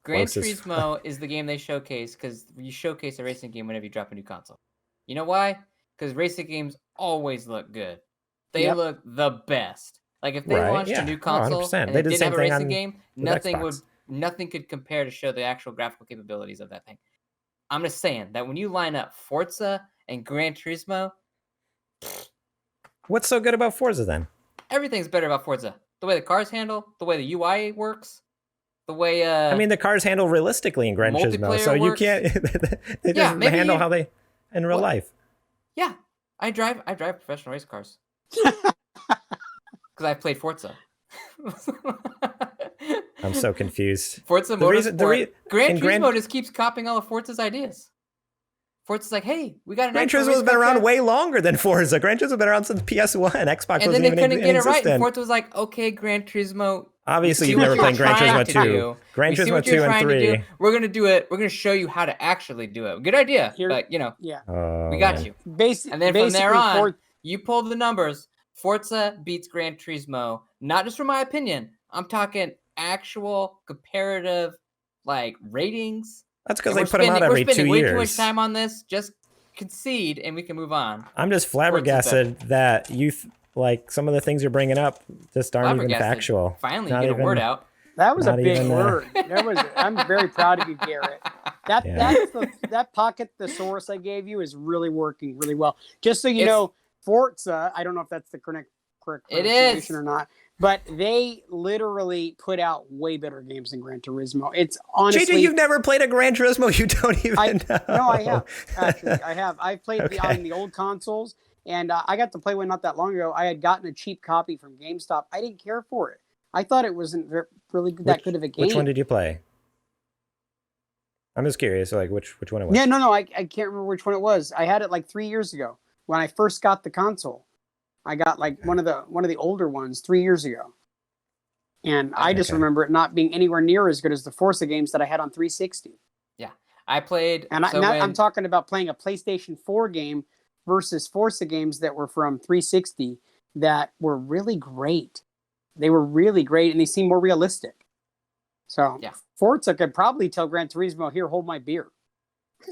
Gran Turismo is the game they showcase because you showcase a racing game whenever you drop a new console. You know why? Because racing games always look good. They look the best. Like if they launched a new console and they didn't have a racing game, nothing could compare to show the actual graphical capabilities of that thing. I'm just saying that when you line up Forza and Gran Turismo. What's so good about Forza then? Everything's better about Forza. The way the cars handle, the way the UI works, the way I mean the cars handle realistically in Gran Turismo, so you can't they just handle how they in real life. Yeah. I drive professional race cars. Because I've played Forza. I'm so confused. Forza Motorsport. Gran Turismo just keeps copying all of Forza's ideas. Forza's like, hey, we got an Gran Turismo's been around way longer than Forza. Gran Turismo's been around since PS1. Xbox and wasn't even then they couldn't get it right. And existent. Forza was like, okay, Gran Turismo. Obviously, you've never played Gran Turismo 2. Gran Turismo 2 and 3. We're going to do it. We're going to show you how to actually do it. Good idea. But, we got you. And then from there on, you pulled the numbers. Forza beats Gran Turismo. Not just from my opinion. I'm talking actual comparative, like, ratings. That's because they put them out every 2 years. We're spending way too much time on this. Just concede, and we can move on. I'm just flabbergasted that like some of the things you're bringing up just aren't even factual. Finally, you get a word out. That was a big word. I'm very proud of you, Garrett. That pocket thesaurus I gave you is really working really well. Just so you know, Forza. I don't know if that's the correct pronunciation or not. But they literally put out way better games than Gran Turismo. It's honestly... JJ, you've never played a Gran Turismo? You don't even know. No, I have. Actually, I have. I've played on the old consoles, and I got to play one not that long ago. I had gotten a cheap copy from GameStop. I didn't care for it. I thought it wasn't really that good of a game. Which one did you play? I'm just curious, like which one it was. Yeah, no, I can't remember which one it was. I had it like 3 years ago when I first got the console. I got like one of the older ones 3 years ago. And I just remember it not being anywhere near as good as the Forza games that I had on 360. Yeah. I played... And I'm talking about playing a PlayStation 4 game versus Forza games that were from 360 that were really great. They were really great, and they seemed more realistic. So Forza could probably tell Gran Turismo, here, hold my beer.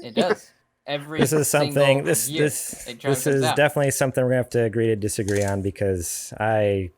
It does. This is definitely something we're gonna have to agree to disagree on because I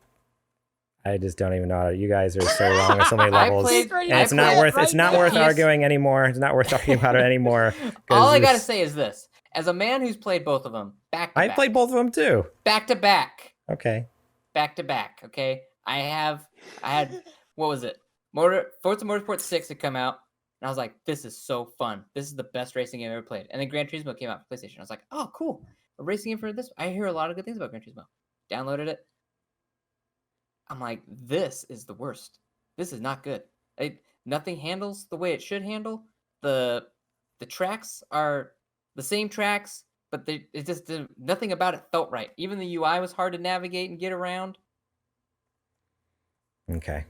I just don't even know how you guys are so wrong on so many levels. It's not worth arguing anymore. It's not worth talking about it anymore. All I gotta say is this: as a man who's played both of them back to back, I played both of them too. Back to back. Okay. Back to back. Okay. I had what was it? Forza Motorsport 6 had come out, and I was like, "This is so fun. This is the best racing game I've ever played." And then Gran Turismo came out for PlayStation. I was like, "Oh, cool! A racing game for this." I hear a lot of good things about Gran Turismo. Downloaded it. I'm like, this is the worst. This is not good. Nothing handles the way it should handle. The tracks are the same tracks, but nothing about it felt right. Even the UI was hard to navigate and get around. Okay.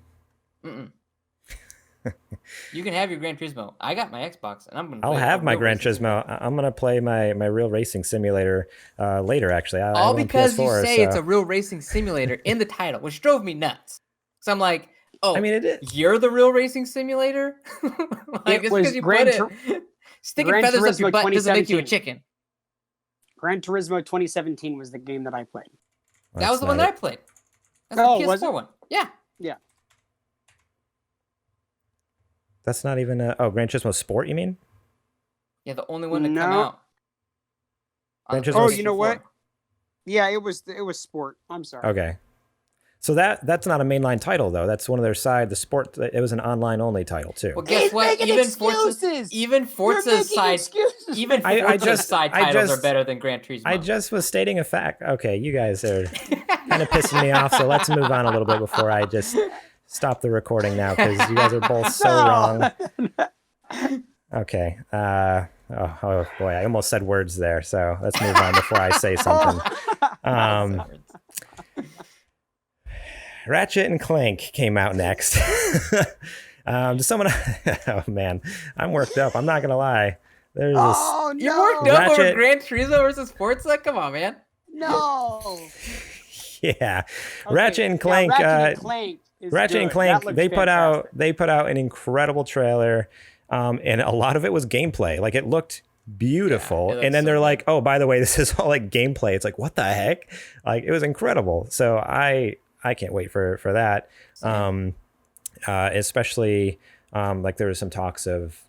You can have your Gran Turismo. I got my Xbox, and I'm gonna. I'll have my Gran Turismo. I'm gonna play my real racing simulator later. Actually, all because PS4, you say it's a real racing simulator in the title, which drove me nuts. So I'm like, oh, I mean, it is. You're the real racing simulator. Like, it's because you put it. Sticking feathers up your butt doesn't make you a chicken. Gran Turismo 2017 was the game that I played. That was the one that I played. That's the PS4 one. Yeah. Yeah. That's not even Gran Turismo Sport, you mean? Yeah, the only one to come out. You know what? Yeah, it was Sport. I'm sorry. Okay. So that's not a mainline title though. That's one of their side. The Sport, it was an online only title too. Well, guess what? Even Forza's side titles are better than Gran Turismo. I just was stating a fact. Okay, you guys are kind of pissing me off. So let's move on a little bit before I just stop the recording now, because you guys are both so wrong. Okay. Oh boy, I almost said words there. So let's move on before I say something. Ratchet and Clank came out next. Oh man, I'm worked up. I'm not gonna lie. You're worked up over Gran Turismo versus Forza? Come on, man. No. Yeah, okay. Ratchet and Clank. Ratchet and Clank. They put out an incredible trailer, and a lot of it was gameplay. Like, it looked beautiful, and then they're like, "Oh, by the way, this is all like gameplay." It's like, what the heck? Like, it was incredible. So I can't wait for that. Especially like there was some talks of,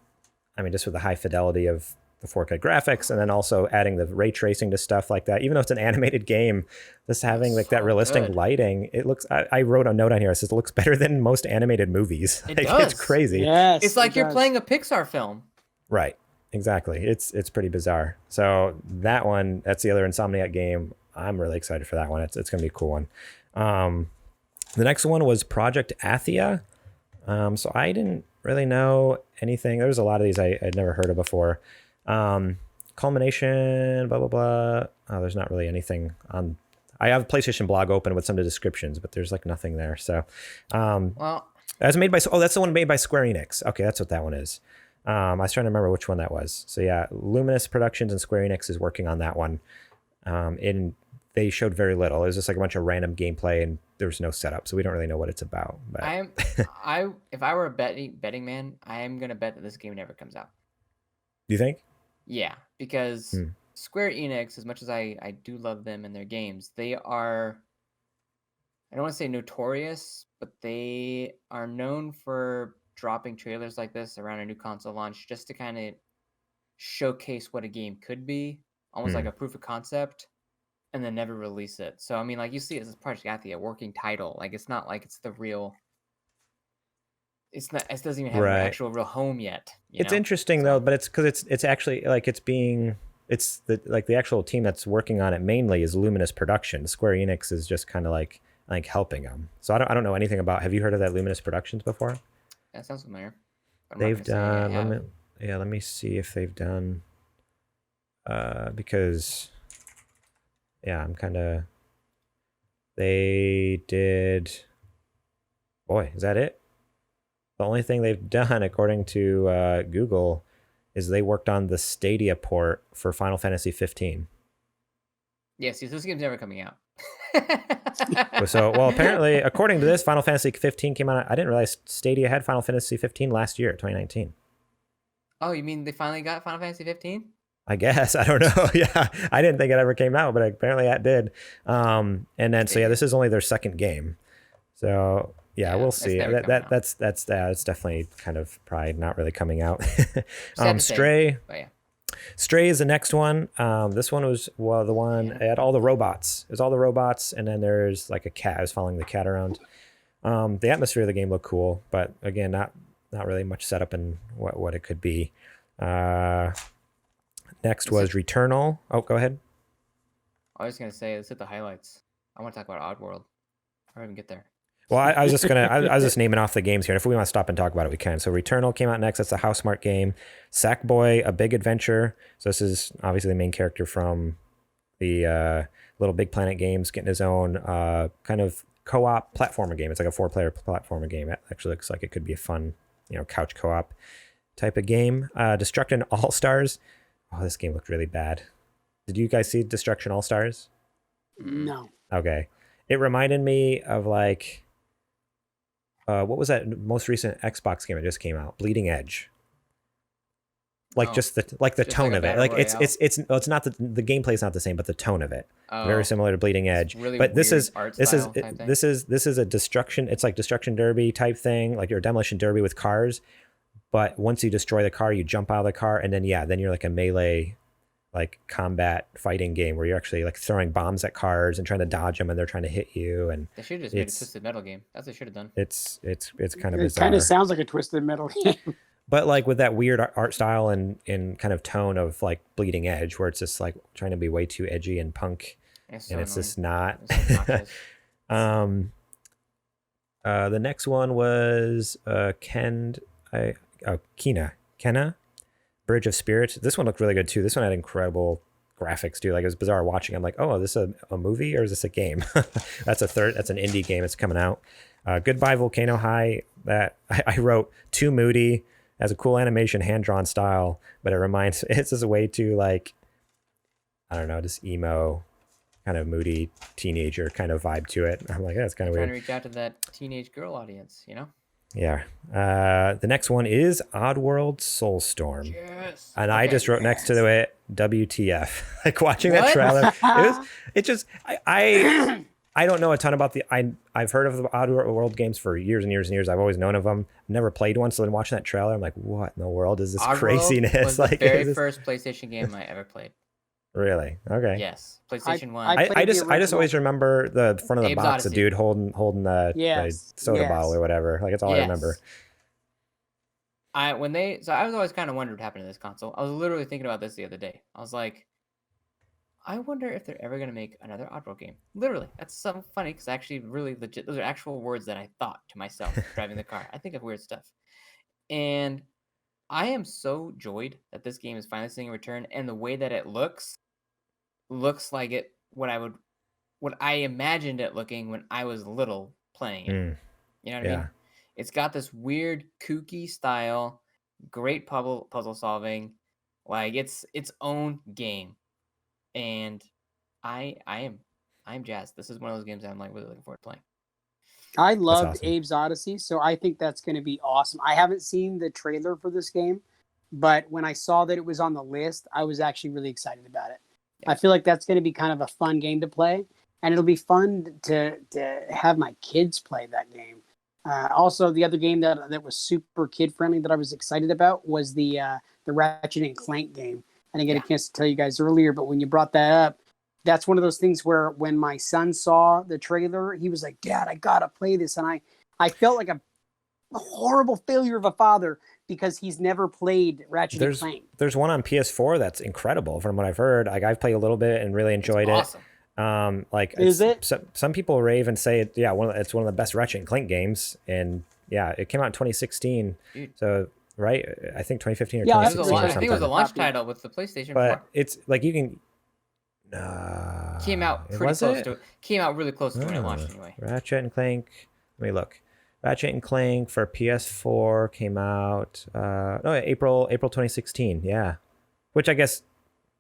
I mean, just with the high fidelity of the 4K graphics, and then also adding the ray tracing to stuff like that. Even though it's an animated game, just having like that realistic lighting, it looks. I wrote a note on here. It says it looks better than most animated movies. It's crazy. Yes, it's like you're playing a Pixar film. Right. Exactly. It's pretty bizarre. So that's the other Insomniac game. I'm really excited for that one. It's going to be a cool one. The next one was Project Athia. So I didn't really know anything. There was a lot of these I'd never heard of before. Culmination, blah, blah, blah. Oh, there's not really anything on. I have a PlayStation blog open with some of the descriptions, but there's like nothing there. So, well, that's made by. Oh, that's the one made by Square Enix. Okay, that's what that one is. I was trying to remember which one that was. So yeah, Luminous Productions and Square Enix is working on that one. And they showed very little. It was just like a bunch of random gameplay, and there was no setup, so we don't really know what it's about. But if I were a betting man, I am gonna bet that this game never comes out. Do you think? Yeah, because Square Enix, as much as I do love them and their games, they are, I don't want to say notorious, but they are known for dropping trailers like this around a new console launch just to kind of showcase what a game could be, almost like a proof of concept, and then never release it. So, I mean, like, you see it as Project Athia, a working title. Like, it's not like it's the real... It doesn't even have an actual real home yet. It's interesting though, but it's because it's actually like the actual team that's working on it mainly is Luminous Productions. Square Enix is just kind of like helping them. So I don't know anything about. Have you heard of that Luminous Productions before? That sounds familiar. They've done. Let me see if they've done. Because, yeah, I'm kind of. They did. Boy, is that it? The only thing they've done, according to Google, is they worked on the Stadia port for Final Fantasy 15. Yes, this game's never coming out. So, well, apparently, according to this, Final Fantasy 15 came out. I didn't realize Stadia had Final Fantasy 15 last year, 2019. Oh, you mean they finally got Final Fantasy 15? I guess. I don't know. Yeah, I didn't think it ever came out, but apparently it did. And then, so yeah, this is only their second game. So yeah, we'll see. That's definitely kind of probably not really coming out. Stray. Stray is the next one. This one was the one it had all the robots. There's all the robots, and then there's like a cat. I was following the cat around. The atmosphere of the game looked cool, but again, not really much setup in what it could be. Next was Returnal. Oh, go ahead. I was gonna say, let's hit the highlights. I want to talk about Oddworld. I don't even get there. Well, I was just naming off the games here. And if we want to stop and talk about it, we can. So Returnal came out next. That's a Housemarque game. Sackboy: A Big Adventure. So this is obviously the main character from the Little Big Planet games, getting his own kind of co-op platformer game. It's like a 4-player platformer game. It actually looks like it could be a fun, couch co-op type of game. Destruction All-Stars. Oh, this game looked really bad. Did you guys see Destruction All-Stars? No. Okay. It reminded me of like... what was that most recent Xbox game that just came out? Bleeding Edge. Just the tone of it. Like it's not the gameplay is not the same, but the tone of it very similar to Bleeding Edge. Really but this is a destruction. It's like Destruction Derby type thing, like your Demolition Derby with cars. But once you destroy the car, you jump out of the car, and then you're like a melee, like combat fighting game where you're actually like throwing bombs at cars and trying to dodge them, and they're trying to hit you. And they should have just made a Twisted Metal game. That's what they should have done. It's kind of bizarre. It kind of sounds like a Twisted Metal game. But like with that weird art style and kind of tone of like Bleeding Edge, where it's just like trying to be way too edgy and punk, it's just not. The next one was Kena, Bridge of Spirits. This one looked really good too. This one had incredible graphics too. Like it was bizarre watching. I'm like, oh, is this a movie or is this a game? That's an indie game. It's coming out. Goodbye Volcano High. That I wrote too moody. Has a cool animation, hand-drawn style, but it's just a way too like, I don't know, just emo, kind of moody teenager kind of vibe to it. I'm like, that's kind of weird. Trying to reach out to that teenage girl audience, Yeah. The next one is Oddworld Soulstorm. Yes. And I just wrote next to it, WTF. Like watching that trailer, I don't know a ton about I've heard of the Oddworld games for years and years and years. I've always known of them. Never played one. So then watching that trailer, I'm like, what in the world is this Oddworld craziness? Was the very first PlayStation game I ever played. Really? Okay. Yes. PlayStation 1. I just always remember the front of the box, Odyssey. The dude holding the soda bottle or whatever. Like, it's all I remember. I was always kind of wondering what happened to this console. I was literally thinking about this the other day. I was like, I wonder if they're ever going to make another Oddworld game. Literally. That's so funny because actually really legit. Those are actual words that I thought to myself driving the car. I think of weird stuff. And I am so joyed that this game is finally seeing a return, and the way that it looks like what I imagined it looking when I was little playing it. You know what I mean? It's got this weird kooky style, great puzzle solving, like it's its own game. And I'm jazzed. This is one of those games that I'm like really looking forward to playing. I loved Abe's Odyssey, so I think that's going to be awesome. I haven't seen the trailer for this game, but when I saw that it was on the list, I was actually really excited about it. Yeah. I feel like that's going to be kind of a fun game to play, and it'll be fun to have my kids play that game. Also, the other game that was super kid friendly that I was excited about was the Ratchet and Clank game. I didn't get a chance to tell you guys earlier, but when you brought that up, that's one of those things where when my son saw the trailer, he was like, "Dad, I gotta play this," and I felt like a horrible failure of a father because he's never played Ratchet and Clank. There's one on PS4 that's incredible from what I've heard. Like I've played a little bit and really enjoyed it. Is it? Some people rave and say it's one of the best Ratchet and Clank games, and it came out in 2016. Dude. So right, I think 2015 or 2016 or something. I think it was a launch title with the PlayStation 4. But it's like you can. Came out pretty close to it. Came out really close to when it launched anyway. Ratchet and Clank. Let me look. Ratchet and Clank for PS4 came out April 2016. Yeah, which I guess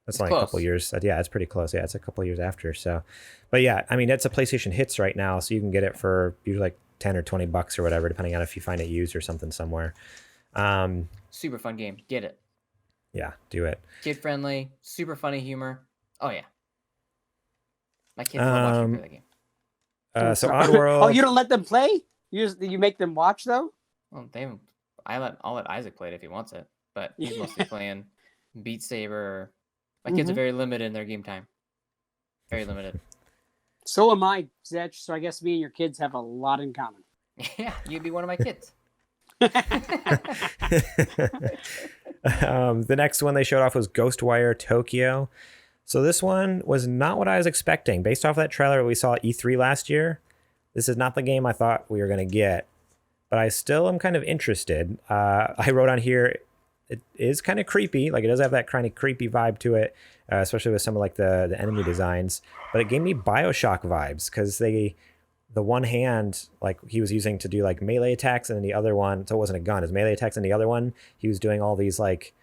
that's like a couple years. Yeah, it's pretty close. Yeah, it's a couple years after. So, but yeah, I mean, it's a PlayStation Hits right now, so you can get it for usually like $10 or $20 or whatever, depending on if you find it used or something somewhere. Super fun game. Get it. Yeah, do it. Kid friendly, super funny humor. Oh yeah. My kids love watching that game. So Oddworld. Oh, you don't let them play? You make them watch though? Well, I'll let Isaac play it if he wants it, but he's mostly playing Beat Saber. My kids are very limited in their game time. Very limited. So am I, Zetch. So I guess me and your kids have a lot in common. Yeah, you'd be one of my kids. The next one they showed off was Ghostwire Tokyo. So this one was not what I was expecting. Based off that trailer we saw at E3 last year, this is not the game I thought we were going to get. But I still am kind of interested. I wrote on here, it is kind of creepy. Like, it does have that kind of creepy vibe to it, especially with some of like the enemy designs. But it gave me Bioshock vibes, because the one hand, like, he was using to do like melee attacks, and then the other one, so it wasn't a gun, it was melee attacks, and the other one he was doing all these like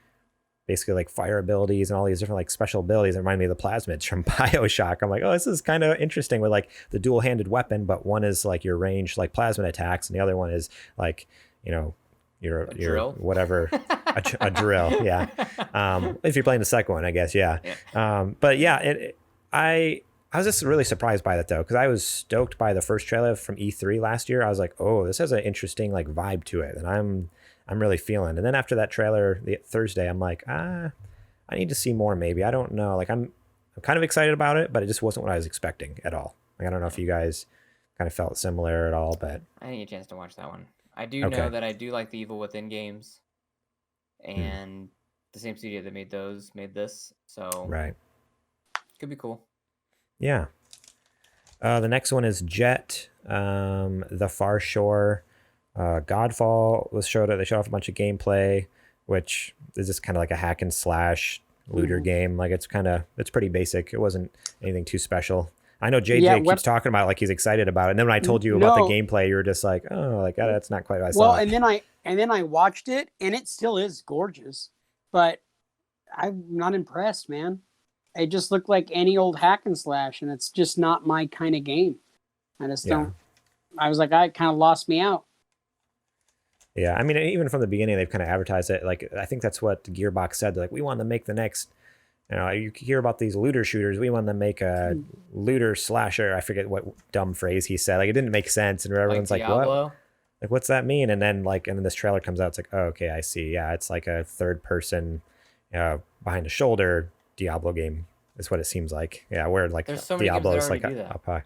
basically like fire abilities and all these different like special abilities that remind me of the plasmids from Bioshock. I'm like, oh, this is kind of interesting with like the dual-handed weapon, but one is like your ranged like plasmid attacks, and the other one is like, you know, your whatever, a drill. Yeah. If you're playing the second one, I guess. Yeah. But yeah, I was just really surprised by that though, because I was stoked by the first trailer from E3 last year. I was like, oh, this has an interesting like vibe to it, and I'm really feeling. And then after that trailer the Thursday, I'm like, I need to see more. Maybe, I don't know. Like, I'm kind of excited about it, but it just wasn't what I was expecting at all. Like, I don't know if you guys kind of felt similar at all, but I didn't get a chance to watch that one. I do know that I do like the Evil Within games, and the same studio that made those made this, so right, could be cool. Yeah. The next one is Jet, The Far Shore. Godfall was showed. They showed off a bunch of gameplay, which is just kind of like a hack and slash looter game. Like, it's pretty basic. It wasn't anything too special. I know JJ keeps talking about it like he's excited about it, and then when I told you about the gameplay, you were just like, oh, like that's not quite what I saw. Well, and then I watched it, and it still is gorgeous, but I'm not impressed, man. It just looked like any old hack and slash, and it's just not my kind of game. I just don't. I was like, I kind of lost me out. Yeah, I mean, even from the beginning, they've kind of advertised it. Like, I think that's what Gearbox said. They're like, we want to make the next, you know, you hear about these looter shooters. We want to make a looter slasher. I forget what dumb phrase he said. Like, it didn't make sense. And everyone's like, what? Like, what's that mean? And then this trailer comes out. It's like, oh, okay, I see. Yeah, it's like a third person, behind the shoulder Diablo game is what it seems like. Yeah, where like Diablo is like up high.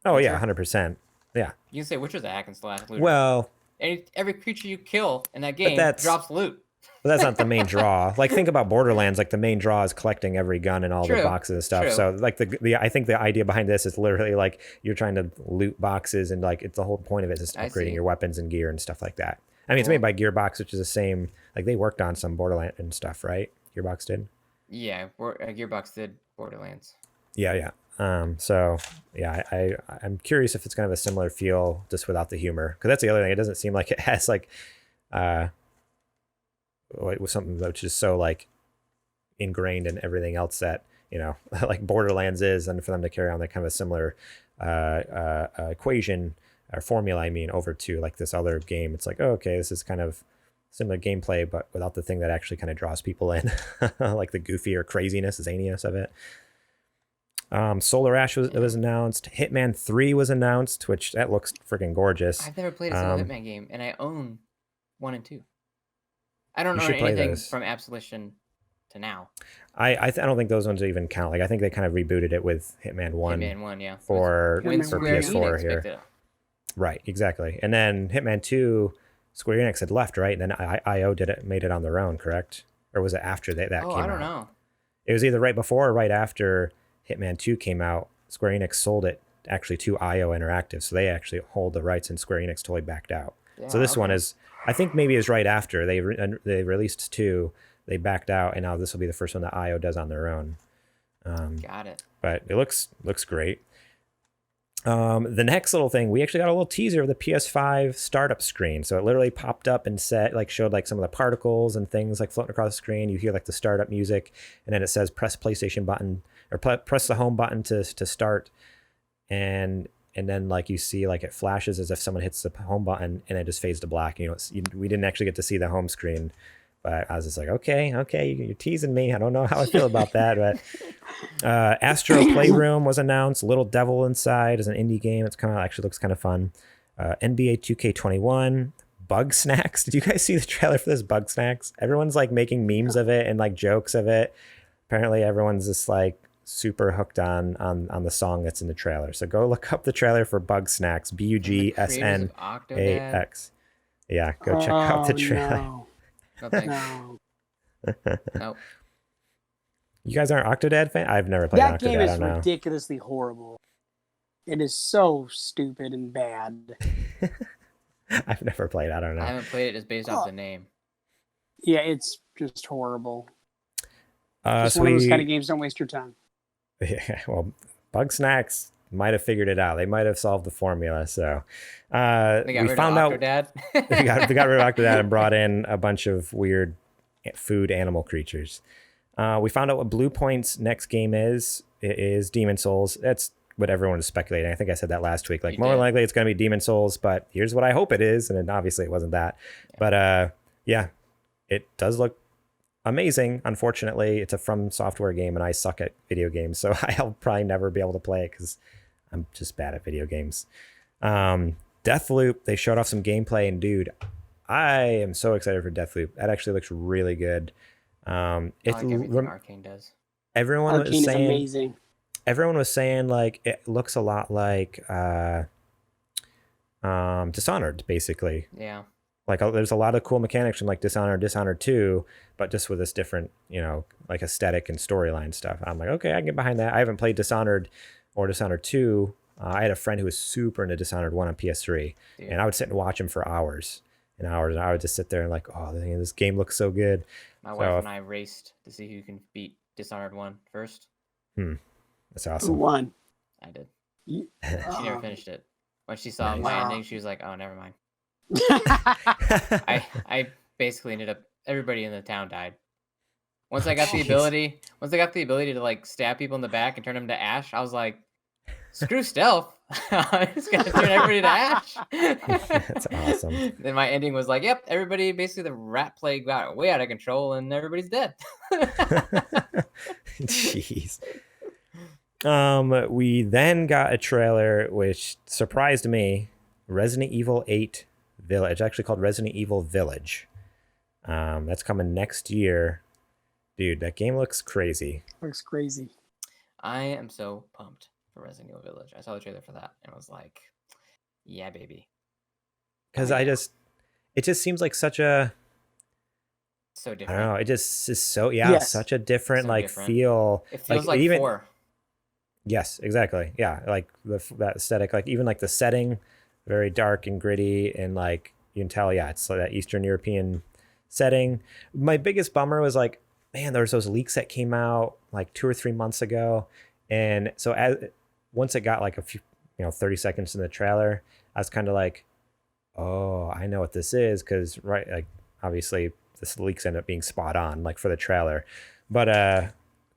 Oh, yeah, 100%. Yeah. You can say Witcher's a hack and slash looter. Well, every creature you kill in that game drops loot. But that's not the main draw. Like, think about Borderlands. Like, the main draw is collecting every gun and all the boxes and stuff. So like I think the idea behind this is literally like you're trying to loot boxes, and like it's the whole point of it is just upgrading your weapons and gear and stuff like that. I mean, it's made by Gearbox, which is the same. Like, they worked on some Borderlands and stuff, right? Gearbox did. Yeah, Gearbox did Borderlands. Yeah. So yeah, I'm curious if it's kind of a similar feel just without the humor, because that's the other thing. It doesn't seem like it has like it was something which is so like ingrained in everything else that, you know, like Borderlands is, and for them to carry on that kind of a similar equation or formula, I mean, over to like this other game, it's like, oh, okay, this is kind of similar gameplay, but without the thing that actually kind of draws people in, like the goofy or craziness, zaniness of it. Solar Ash was announced. Hitman 3 was announced, which that looks freaking gorgeous. I've never played a single Hitman game, and I own 1 and 2. I don't know anything from Absolution to now. I don't think those ones even count. Like, I think they kind of rebooted it with Hitman 1. Hitman 1, yeah. For PS4 here. Right, exactly. And then Hitman 2, Square Enix had left, right? And then IO made it on their own, correct? Or was it after that came out? Oh, I don't know. It was either right before or right after Hitman 2 came out. Square Enix sold it actually to IO Interactive, so they actually hold the rights, and Square Enix totally backed out. Yeah, so this one is, I think maybe is right after they released 2, they backed out, and now this will be the first one that IO does on their own. Got it. But it looks great. The next little thing, we actually got a little teaser of the PS5 startup screen. So it literally popped up and showed like some of the particles and things like floating across the screen. You hear like the startup music, and then it says press PlayStation button, or press the home button to start. And then like you see like it flashes as if someone hits the home button, and it just fades to black. You know, we didn't actually get to see the home screen, But I was just like, okay, you're teasing me. I don't know how I feel about that. But Astro Playroom was announced. Little Devil Inside is an indie game. It's actually looks kind of fun. NBA 2K21. Bug Snacks. Did you guys see the trailer for this Bug Snacks? Everyone's like making memes of it and like jokes of it. Apparently everyone's just like super hooked on the song that's in the trailer. So go look up the trailer for Bug Snacks. BUGSNAX. Yeah, go check out the trailer. No. No. Nope. You guys aren't Octodad fan? I've never played That Octodad. game I is don't know. ridiculously horrible. It is so stupid and bad. I've never played. I don't know. I haven't played it just based off the name. Yeah, it's just horrible. So one of those kind of games. Don't waste your time. Yeah, well, Bug Snacks might have figured it out. They might have solved the formula. So we found out they got rid of Octodad and brought in a bunch of weird food animal creatures. We found out what Blue Point's next game is. It is Demon Souls. That's what everyone is speculating. I think I said that last week. Like, more likely it's going to be Demon Souls, but here's what I hope it is. And then obviously it wasn't that. Yeah. But yeah, it does look amazing. Unfortunately, it's a From Software game, and I suck at video games, so I'll probably never be able to play it because I'm just bad at video games. Deathloop, they showed off some gameplay, and dude, I am so excited for Deathloop. That actually looks really good. I like everything Arcane does. Everyone Arcane was saying, is amazing. Everyone was saying like it looks a lot like Dishonored, basically. Yeah. Like there's a lot of cool mechanics from like Dishonored 2, but just with this different, like aesthetic and storyline stuff. I'm like, okay, I can get behind that. I haven't played Dishonored or Dishonored 2. I had a friend who was super into Dishonored 1 on PS3, and I would sit and watch him for hours and hours, and I would just sit there and like, oh, this game looks so good. My wife and I raced to see who can beat Dishonored 1 first. That's awesome. Who won? I did. She never finished it. When she saw my ending, she was like, oh, never mind. I basically ended up, everybody in the town died. Once I got the ability to like stab people in the back and turn them to ash, I was like, screw stealth. I'm just gonna turn everybody to ash. That's awesome. Then my ending was like, yep, everybody, basically the rat plague got way out of control and everybody's dead. Jeez. We then got a trailer which surprised me. Resident Evil 8 Village. It's actually called Resident Evil Village. That's coming next year. Dude, that game looks crazy. Looks crazy. I am so pumped for Resident Evil Village. I saw the trailer for that and I was like, yeah, baby. Because it just seems like such a... So different. I don't know. It just is so... Yeah, yes. Such a different feel. It feels like even 4. Yes, exactly. Yeah, like that aesthetic. Like even like the setting, very dark and gritty, and like you can tell, yeah, it's like that Eastern European setting. My biggest bummer was like, man, there's those leaks that came out like 2 or 3 months ago, and so once it got like a few, 30 seconds in the trailer, I was kind of like, oh, I know what this is, because like obviously this leaks ended up being spot on like for the trailer, but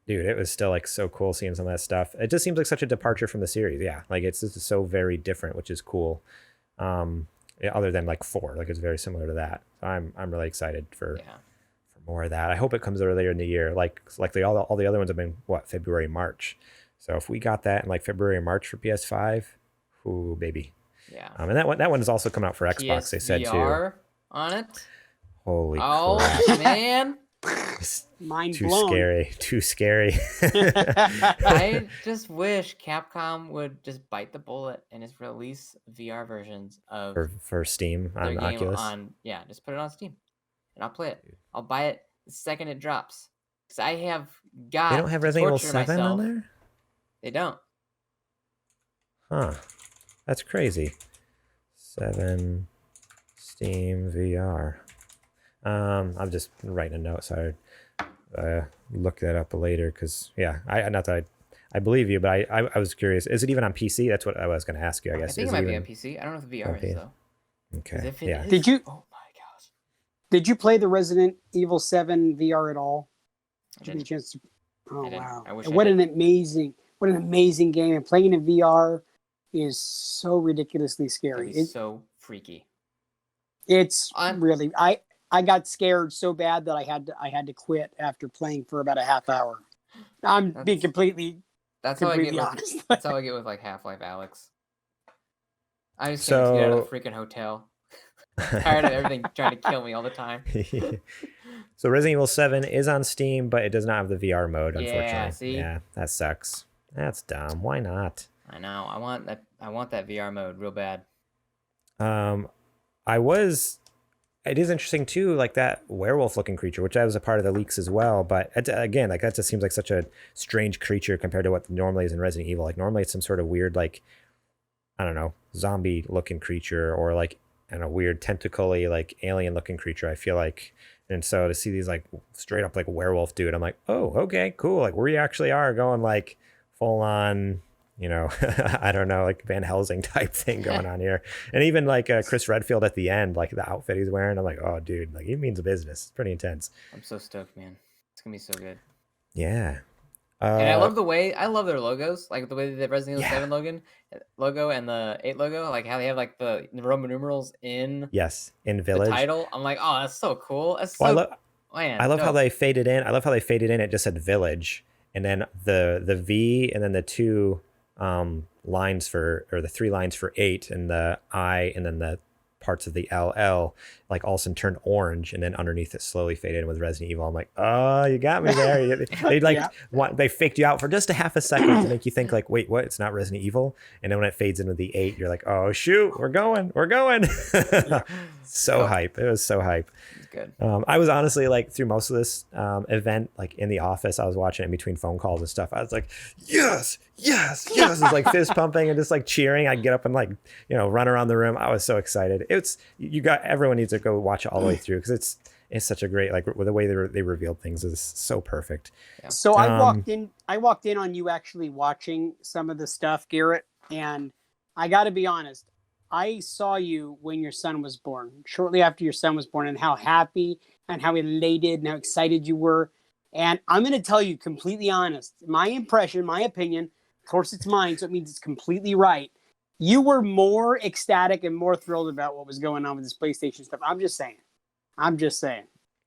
dude, it was still like so cool seeing some of that stuff. It just seems like such a departure from the series. Yeah, like it's just so very different, which is cool. Other than like 4, like it's very similar to that. So I'm really excited for more of that. I hope it comes earlier in the year. Like all the other ones have been February, March. So if we got that in like February or March for PS5, ooh baby. Yeah. And that one is also coming out for Xbox. They said too. On it. Holy crap. Oh man. Mind blown. Too scary. I just wish Capcom would just bite the bullet and just release VR versions of for Steam on Oculus. Just put it on Steam, and I'll play it. I'll buy it the second it drops. Because I have got. They don't have Resident Evil 7 on there. They don't. Huh? That's crazy. 7 Steam VR. I'm just writing a note, so I look that up later, because I believe you, but I was curious. Is it even on PC? That's what I was going to ask you, I guess. I think it might be on PC. I don't know if the VR is, though. Okay. Is, did you? Oh my gosh! Did you play the Resident Evil 7 VR at all? Did you get a chance to? Oh wow! What an amazing game! And playing in VR is so ridiculously scary. It's so freaky. It's really I got scared so bad that I had to quit after playing for about a half hour. I'm being completely honest. That's how I get with like Half-Life Alyx. I just can't get out of the freaking hotel. I'm tired of everything trying to kill me all the time. So Resident Evil 7 is on Steam, but it does not have the VR mode, unfortunately. Yeah, see? Yeah, that sucks. That's dumb. Why not? I know. I want that VR mode real bad. It is interesting too, like that werewolf-looking creature, which I was a part of the leaks as well. But again, like that just seems like such a strange creature compared to what normally is in Resident Evil. Like normally it's some sort of weird, like, I don't know, zombie-looking creature, or like, I don't know, weird tentacly, like alien-looking creature, I feel like. And so to see these like straight up like werewolf dude, I'm like, oh, okay, cool. Like we actually are going like full on, you know, I don't know, like Van Helsing type thing going on here. And even like Chris Redfield at the end, like the outfit he's wearing, I'm like, oh, dude, like he means business. It's pretty intense. I'm so stoked, man. It's gonna be so good. Yeah. And I love their logos, like the way they did Resident Evil 7 logo and the 8 logo, like how they have like the Roman numerals in in Village. The title. I'm like, oh, that's so cool. That's I love dope. how they faded in. I love how they faded in. It just said Village, and then the V, and then the two lines for, or the 3 lines for 8, and the I, and then the parts of the LL, like all of a sudden turned orange, and then underneath it slowly faded in with Resident Evil. I'm like, oh, you got me there. They like they faked you out for just a half a second to make you think like, wait, what? It's not Resident Evil. And then when it fades into the 8, you're like, oh shoot, we're going. So hype. It was so hype. It's good. I was honestly like through most of this event, like in the office, I was watching it in between phone calls and stuff. I was like, yes. It's like fist pumping and just like cheering. I'd get up and like, you know, run around the room. I was so excited. Everyone needs to go watch it all the way through, because it's such a great, like the way they revealed things is so perfect. Yeah. So I walked in on you actually watching some of the stuff, Garrett, and I got to be honest. I saw you when your son was born, shortly after your son was born, and how happy and how elated and how excited you were. And I'm going to tell you completely honest, my impression, my opinion, of course it's mine, so it means it's completely right. You were more ecstatic and more thrilled about what was going on with this PlayStation stuff. I'm just saying.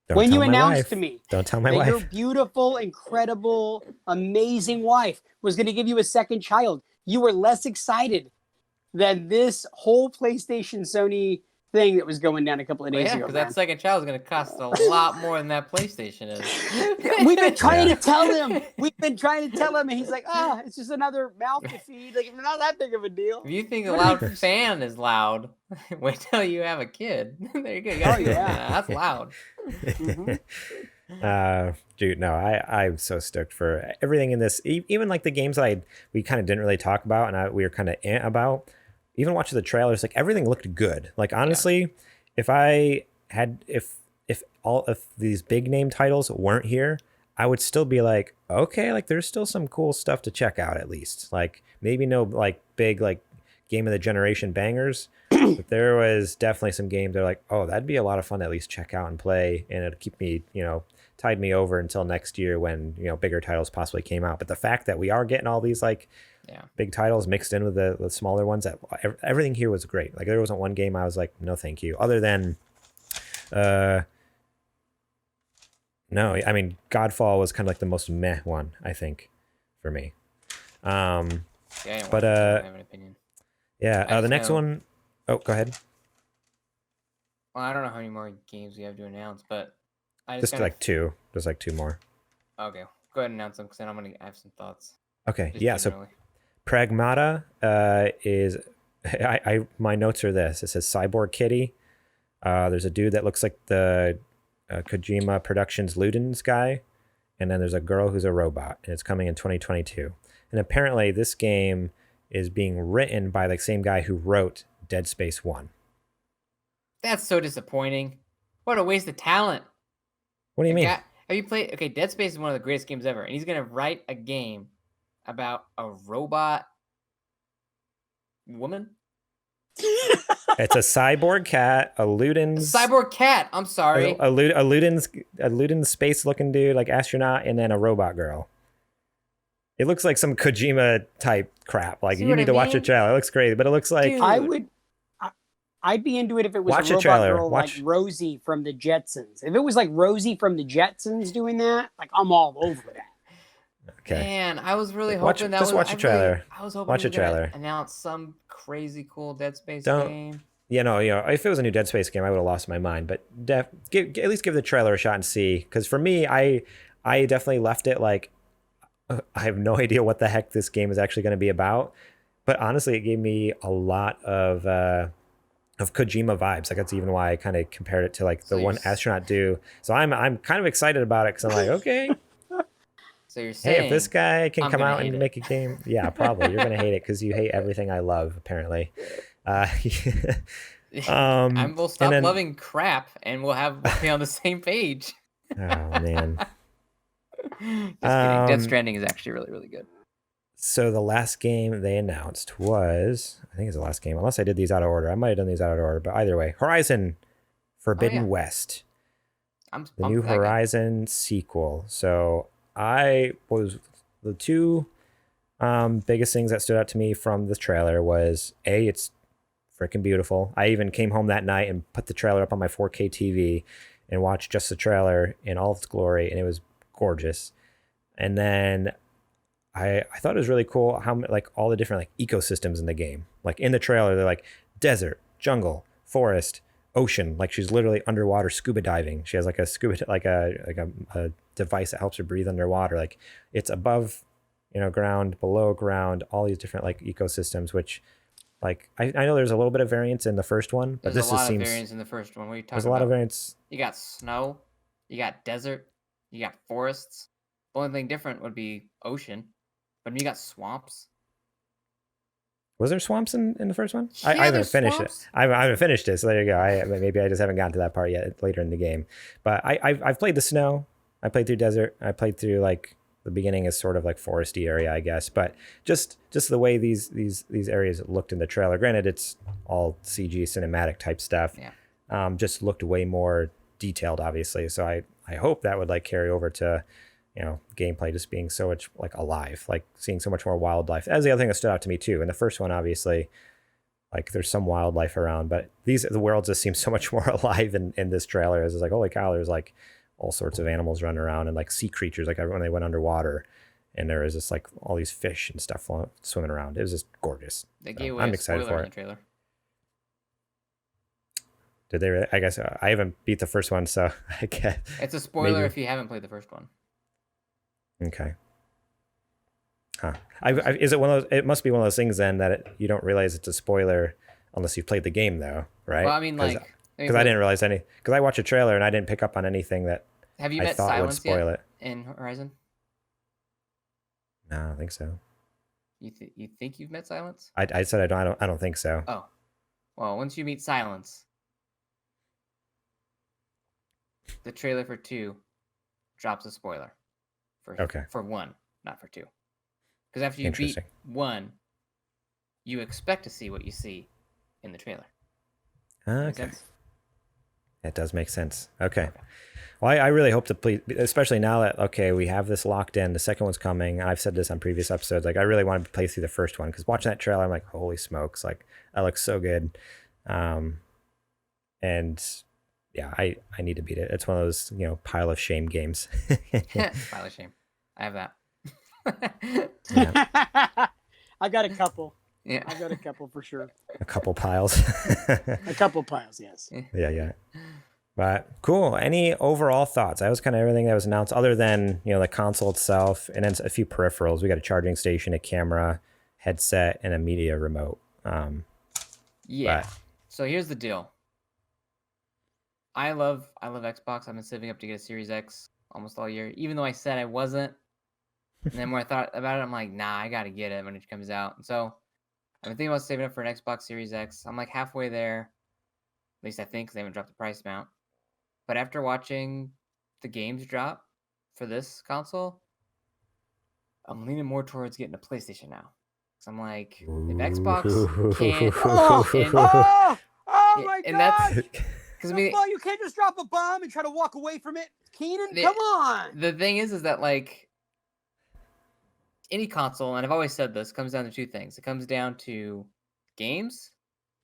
When you announced to me that your beautiful, incredible, amazing wife was going to give you a second child, you were less excited than this whole PlayStation Sony thing that was going down a couple of days ago. Because that second child is going to cost a lot more than that PlayStation is. We've been trying to tell him. And he's like, it's just another mouth to feed. Like, it's not that big of a deal. If you think a loud fan is loud, wait till you have a kid. There you go. That's loud. Dude, no, I'm so stoked for everything in this. Even like the games that we kind of didn't really talk about, and we were kind of about. Even watching the trailers, like everything looked good. Like honestly, if all of these big name titles weren't here, I would still be like, okay, like there's still some cool stuff to check out at least. Like maybe no like big like game of the generation bangers, but there was definitely some games that are like, oh, that'd be a lot of fun to at least check out and play, and it'd keep me, you know, tide me over until next year when, you know, bigger titles possibly came out. But the fact that we are getting all these like big titles mixed in with the smaller ones, that everything here was great. Like there wasn't one game I was like, no thank you, other than no, I mean Godfall was kind of like the most meh one, I think, for me. I don't have an opinion. The next one, go ahead. Well, I don't know how many more games we have to announce, but I just like two more. Okay, go ahead and announce them, because then I'm gonna have some thoughts. Okay, so Pragmata is my notes are this. It says Cyborg Kitty. There's a dude that looks like the Kojima Productions Ludens guy, and then there's a girl who's a robot, and it's coming in 2022. And apparently this game is being written by the same guy who wrote Dead Space 1. That's so disappointing. What a waste of talent. What do you mean? Have you played? Okay, Dead Space is one of the greatest games ever, and he's gonna write a game about a robot woman. It's a cyborg cat, a Ludens. Cyborg cat. I'm sorry. A Ludens space looking dude, like astronaut, and then a robot girl. It looks like some Kojima type crap. Like you need to watch the trailer. It looks crazy, but it looks like dude, I'd be into it if it was Watch a a robot trailer. girl like Rosie from the Jetsons. If it was like Rosie from the Jetsons doing that, like I'm all over that. Okay. Man, I was really hoping just watch a trailer. I was hoping watch a trailer. Announce some crazy cool Dead Space game. You know, if it was a new Dead Space game, I would have lost my mind. But at least give the trailer a shot and see. Because for me, I definitely left it like I have no idea what the heck this game is actually going to be about. But honestly, it gave me a lot of Kojima vibes. Like that's even why I kind of compared it to like the one Astronaut do. So I'm kind of excited about it because I'm like, okay. So you're saying, hey, if this guy can come out and make a game, yeah, probably you're gonna hate it because you hate everything I love, apparently. We'll stop loving crap and we'll be on the same page. Oh man. Just kidding. Death Stranding is actually really, really good. So the last game they announced was, I think it's the last game, unless I did these out of order. I might have done these out of order, but either way, Horizon Forbidden West. The new Horizon sequel. So the two biggest things that stood out to me from this trailer was it's freaking beautiful. I even came home that night and put the trailer up on my 4K TV and watched just the trailer in all its glory, and it was gorgeous. And then I thought it was really cool how like all the different like ecosystems in the game. Like in the trailer, they're like desert, jungle, forest, ocean. Like she's literally underwater scuba diving. She has like a a device that helps her breathe underwater. Like it's above, ground, below ground, all these different like ecosystems, which like I know there's a little bit of variance in the first one, but there's a lot of variance in the first one. What are you talking about? There's a lot of variance. You got snow, you got desert, you got forests. The only thing different would be ocean, but you got swamps. Was there swamps in the first one? Yeah, I haven't finished it. I haven't finished it, so there you go. Maybe I just haven't gotten to that part yet later in the game. But I've played the snow. I played through desert. I played through like the beginning is sort of like foresty area, I guess. But just the way these areas looked in the trailer. Granted, it's all CG cinematic type stuff. Yeah. Just looked way more detailed, obviously. So I hope that would like carry over to gameplay just being so much like alive, like seeing so much more wildlife. That was the other thing that stood out to me too. In the first one, obviously, like there's some wildlife around, but the world just seems so much more alive in this trailer. It's like, holy cow, there's like all sorts of animals running around and like sea creatures, like when they went underwater, and there was just like all these fish and stuff swimming around. It was just gorgeous. They gave away I'm excited for it. In the trailer. Did they really? I guess I haven't beat the first one, so I guess it's a spoiler if you haven't played the first one. Okay. Huh. Is it one of those? It must be one of those things then that you don't realize it's a spoiler unless you've played the game, though, right? Well, I mean, like because I didn't realize any. Because I watched a trailer and I didn't pick up on anything that have you I met thought Silence would spoil yet it. In Horizon? No, I don't think so. You think you've met Silence? I said I don't think so. Oh, well, once you meet Silence, the trailer for 2 drops a spoiler. For 1, not for 2. Because after you beat 1, you expect to see what you see in the trailer. Okay. That does make sense. Okay. Well, I really hope to play, especially now that, we have this locked in. The second one's coming. I've said this on previous episodes. Like, I really want to play through the first one because watching that trailer, I'm like, holy smokes. Like, that looks so good. And yeah, I need to beat it. It's one of those, pile of shame games. Pile of shame. I have that. Yeah. I got a couple. Yeah. I got a couple for sure. A couple piles. A couple piles, yes. Yeah. But cool. Any overall thoughts? That was kind of everything that was announced other than, the console itself and then a few peripherals. We got a charging station, a camera, headset, and a media remote. Yeah. So here's the deal. I love Xbox. I've been saving up to get a Series X almost all year, even though I said I wasn't. And then when I thought about it, I'm like, nah, I got to get it when it comes out. And so I've been thinking about saving up for an Xbox Series X. I'm like halfway there. At least I think, because they haven't dropped the price amount. But after watching the games drop for this console, I'm leaning more towards getting a PlayStation now. So I'm like, if Xbox can't... Oh my God! Because you can't just drop a bomb and try to walk away from it. Keenan, come on! The thing is that, like, any console, and I've always said this, comes down to 2 things. It comes down to games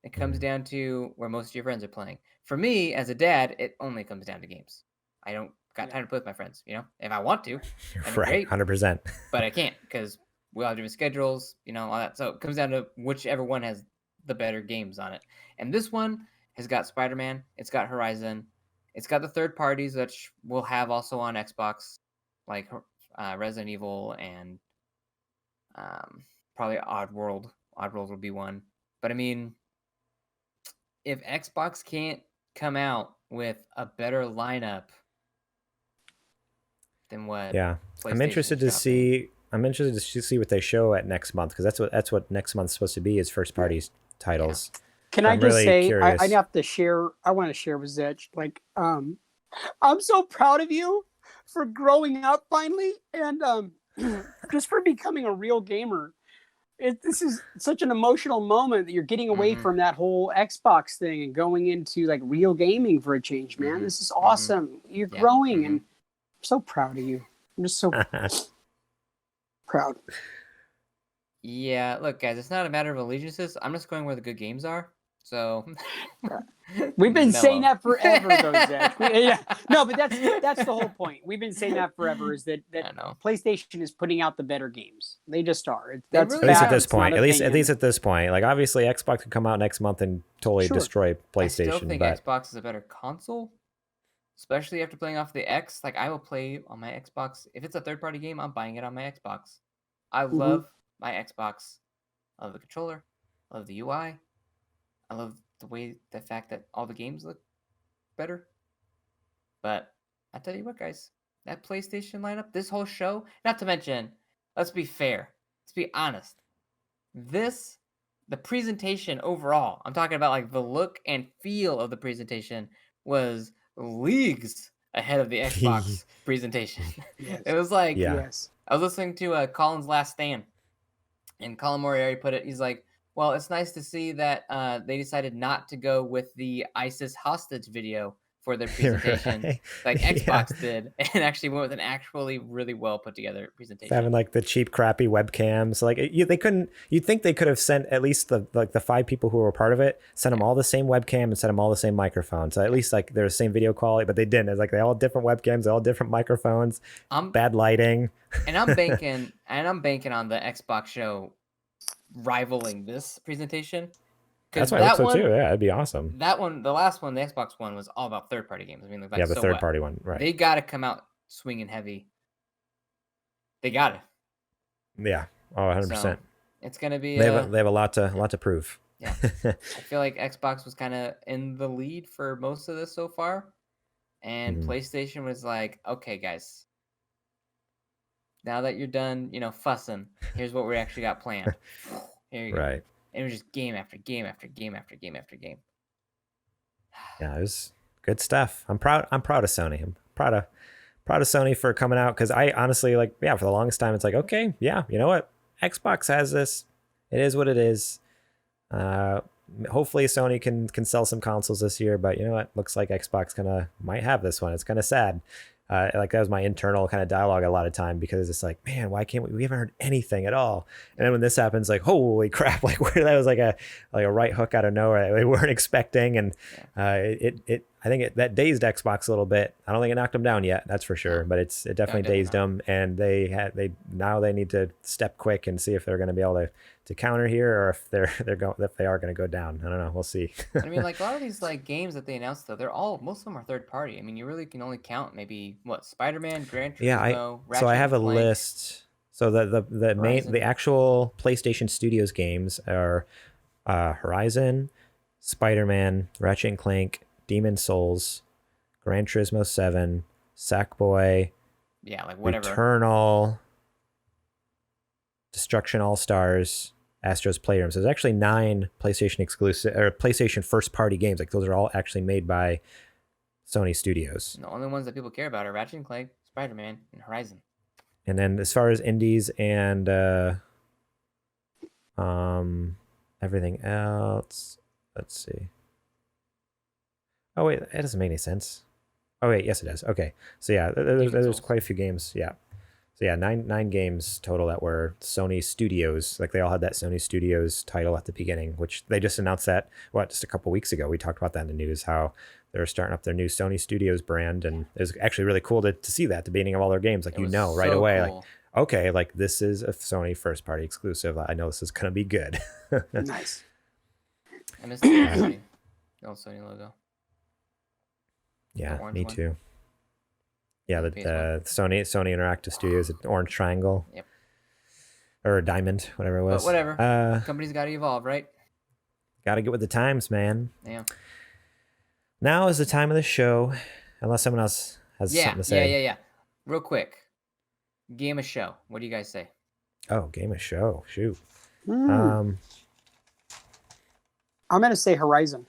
It comes down to where most of your friends are playing. For me, as a dad, it only comes down to games. I don't got time to play with my friends. If I want to, that'd right, be great, 100%. but I can't because we all have different schedules. All that. So it comes down to whichever one has the better games on it. And this one has got Spider-Man. It's got Horizon. It's got the third parties, which we'll have also on Xbox, like Resident Evil and probably Oddworld. Oddworld will be one. But I mean, if Xbox can't come out with a better lineup than what I'm interested to see what they show at next month, because that's what next month's supposed to be, is first party titles. Can I just say, I have to share, I want to share with Zetch, like, I'm so proud of you for growing up finally, and just for becoming a real gamer. This is such an emotional moment that you're getting away from that whole Xbox thing and going into like real gaming for a change, man. This is awesome. You're growing, and I'm so proud of you. I'm just so proud. Yeah, look, guys, it's not a matter of allegiances. I'm just going where the good games are. So we've been saying that forever, though, Zach. No, but that's the whole point. We've been saying that forever, is that PlayStation is putting out the better games. They just are. That's really, at least at this point. At least at this point. Like, obviously, Xbox could come out next month and totally destroy PlayStation. I still think Xbox is a better console, especially after playing off the X. Like, I will play on my Xbox. If it's a third-party game, I'm buying it on my Xbox. I love my Xbox. I love the controller. I love the UI. I love the fact that all the games look better. But I tell you what, guys, that PlayStation lineup, this whole show, not to mention, let's be fair, let's be honest. The presentation overall, I'm talking about like the look and feel of the presentation, was leagues ahead of the Xbox presentation. Yes. It was like, I was listening to Colin's Last Stand, and Colin Moriarty put it, he's like, well, it's nice to see that they decided not to go with the ISIS hostage video for their presentation, like Xbox did, and actually went with an actually really well put together presentation. Having like the cheap, crappy webcams, like they couldn't. You'd think they could have sent at least the 5 people who were part of it, sent them all the same webcam and sent them all the same microphone. So at least like they're the same video quality, but they didn't. It's like they all different webcams, they all different microphones, bad lighting. And I'm banking on the Xbox show rivaling this presentation. That's why I hope so too. Yeah, it'd be awesome. That one, the last one, the Xbox one, was all about third-party games. I mean, like, the third-party one, right? They got to come out swinging heavy. They got to. Yeah, 100%. So it's gonna be. They have a lot to prove. Yeah, I feel like Xbox was kind of in the lead for most of this so far, and PlayStation was like, "Okay, guys, now that you're done, fussing, here's what we actually got planned. Here you go." Right. And it was just game after game after game after game after game. Yeah, it was good stuff. I'm proud of Sony. I'm proud of Sony for coming out, because I honestly, like, for the longest time, it's like, okay, yeah, you know what? Xbox has this. It is what it is. Hopefully Sony can sell some consoles this year, but you know what? Looks like Xbox might have this one. It's kind of sad. Like, that was my internal kind of dialogue a lot of time, because it's like, man, why can't we haven't heard anything at all? And then when this happens, like, holy crap, like, where that was like a right hook out of nowhere that we weren't expecting. And I think that dazed Xbox a little bit. I don't think it knocked them down yet, that's for sure, but it definitely dazed them, and they need to step quick and see if they're going to be able to counter here, or if they are going to go down. I don't know. We'll see. I mean, like, a lot of these like games that they announced, though, most of them are third party. I mean, you really can only count maybe Spider-Man, Gran Turismo, Ratchet so I have a Clank. List. So the actual PlayStation Studios games are Horizon, Spider-Man, Ratchet and Clank, Demon's Souls, Gran Turismo 7, Sackboy, like whatever, Returnal, Destruction All Stars, Astro's Playroom. So there's actually 9 PlayStation exclusive or PlayStation first party games. Like, those are all actually made by Sony Studios. And the only ones that people care about are Ratchet and Clank, Spider-Man, and Horizon. And then as far as indies and everything else, let's see. Oh wait, that doesn't make any sense. Oh wait, yes it does. Okay, so yeah, there's quite a few games. Yeah, So yeah, nine games total that were Sony Studios. Like they all had that Sony Studios title at the beginning, which they just announced that just a couple weeks ago. We talked about that in the news, how they're starting up their new Sony Studios brand, and it was actually really cool to see that at the beginning of all their games. Like right away, cool. Like okay, like this is a Sony first party exclusive. I know this is gonna be good. Nice. I missed the old Sony logo. Yeah, me too. Yeah, the Sony Interactive Studios, orange triangle. Yep. Or a diamond, whatever it was. But whatever. Company's got to evolve, right? Got to get with the times, man. Yeah. Now is the time of the show, unless someone else has something to say. Yeah. Real quick. Game of show. What do you guys say? Oh, game of show. Shoot. I'm going to say Horizon.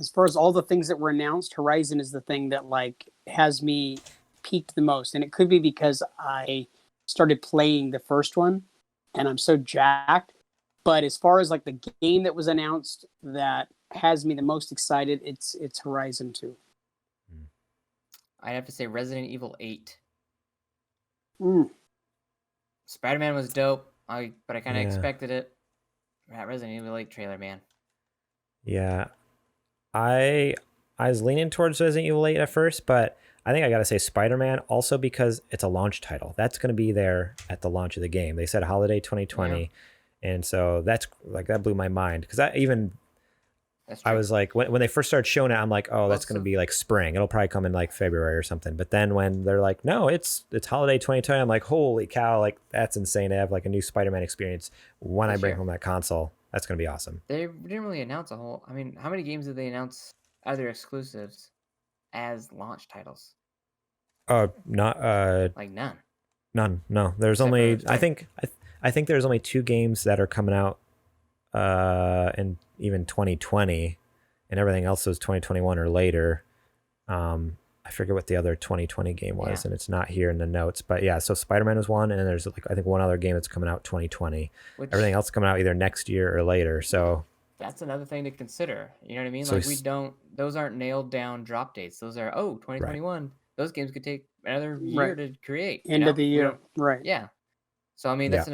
As far as all the things that were announced, Horizon is the thing that like has me peaked the most. And it could be because I started playing the first one and I'm so jacked. But as far as like the game that was announced that has me the most excited, it's Horizon 2. I'd have to say Resident Evil 8. Mm. Spider-Man was dope, but I kind of expected it. That Resident Evil 8 trailer, man. Yeah. I was leaning towards Resident Evil 8 at first, but I think I got to say Spider-Man also because it's a launch title. That's going to be there at the launch of the game. They said holiday 2020. Yeah. And so that's like, that blew my mind because I was like, when they first started showing it, I'm like, oh, that's going to be like spring. It'll probably come in like February or something. But then when they're like, no, it's holiday 2020, I'm like, holy cow, like that's insane to have like a new Spider-Man experience when I bring home that console. That's going to be awesome. They didn't really announce a whole... I mean, how many games did they announce other exclusives as launch titles? Not... like none. None, no. There's only... I think there's only 2 games that are coming out in even 2020, and everything else was 2021 or later. I forget what the other 2020 game was, and it's not here in the notes. But yeah, so Spider-Man was one, and then there's like I think one other game that's coming out 2020. Everything else coming out either next year or later. So that's another thing to consider. You know what I mean? So like those aren't nailed down drop dates. Those are 2021. Right. Those games could take another year to create. End of the year, right? Yeah. So I mean, that's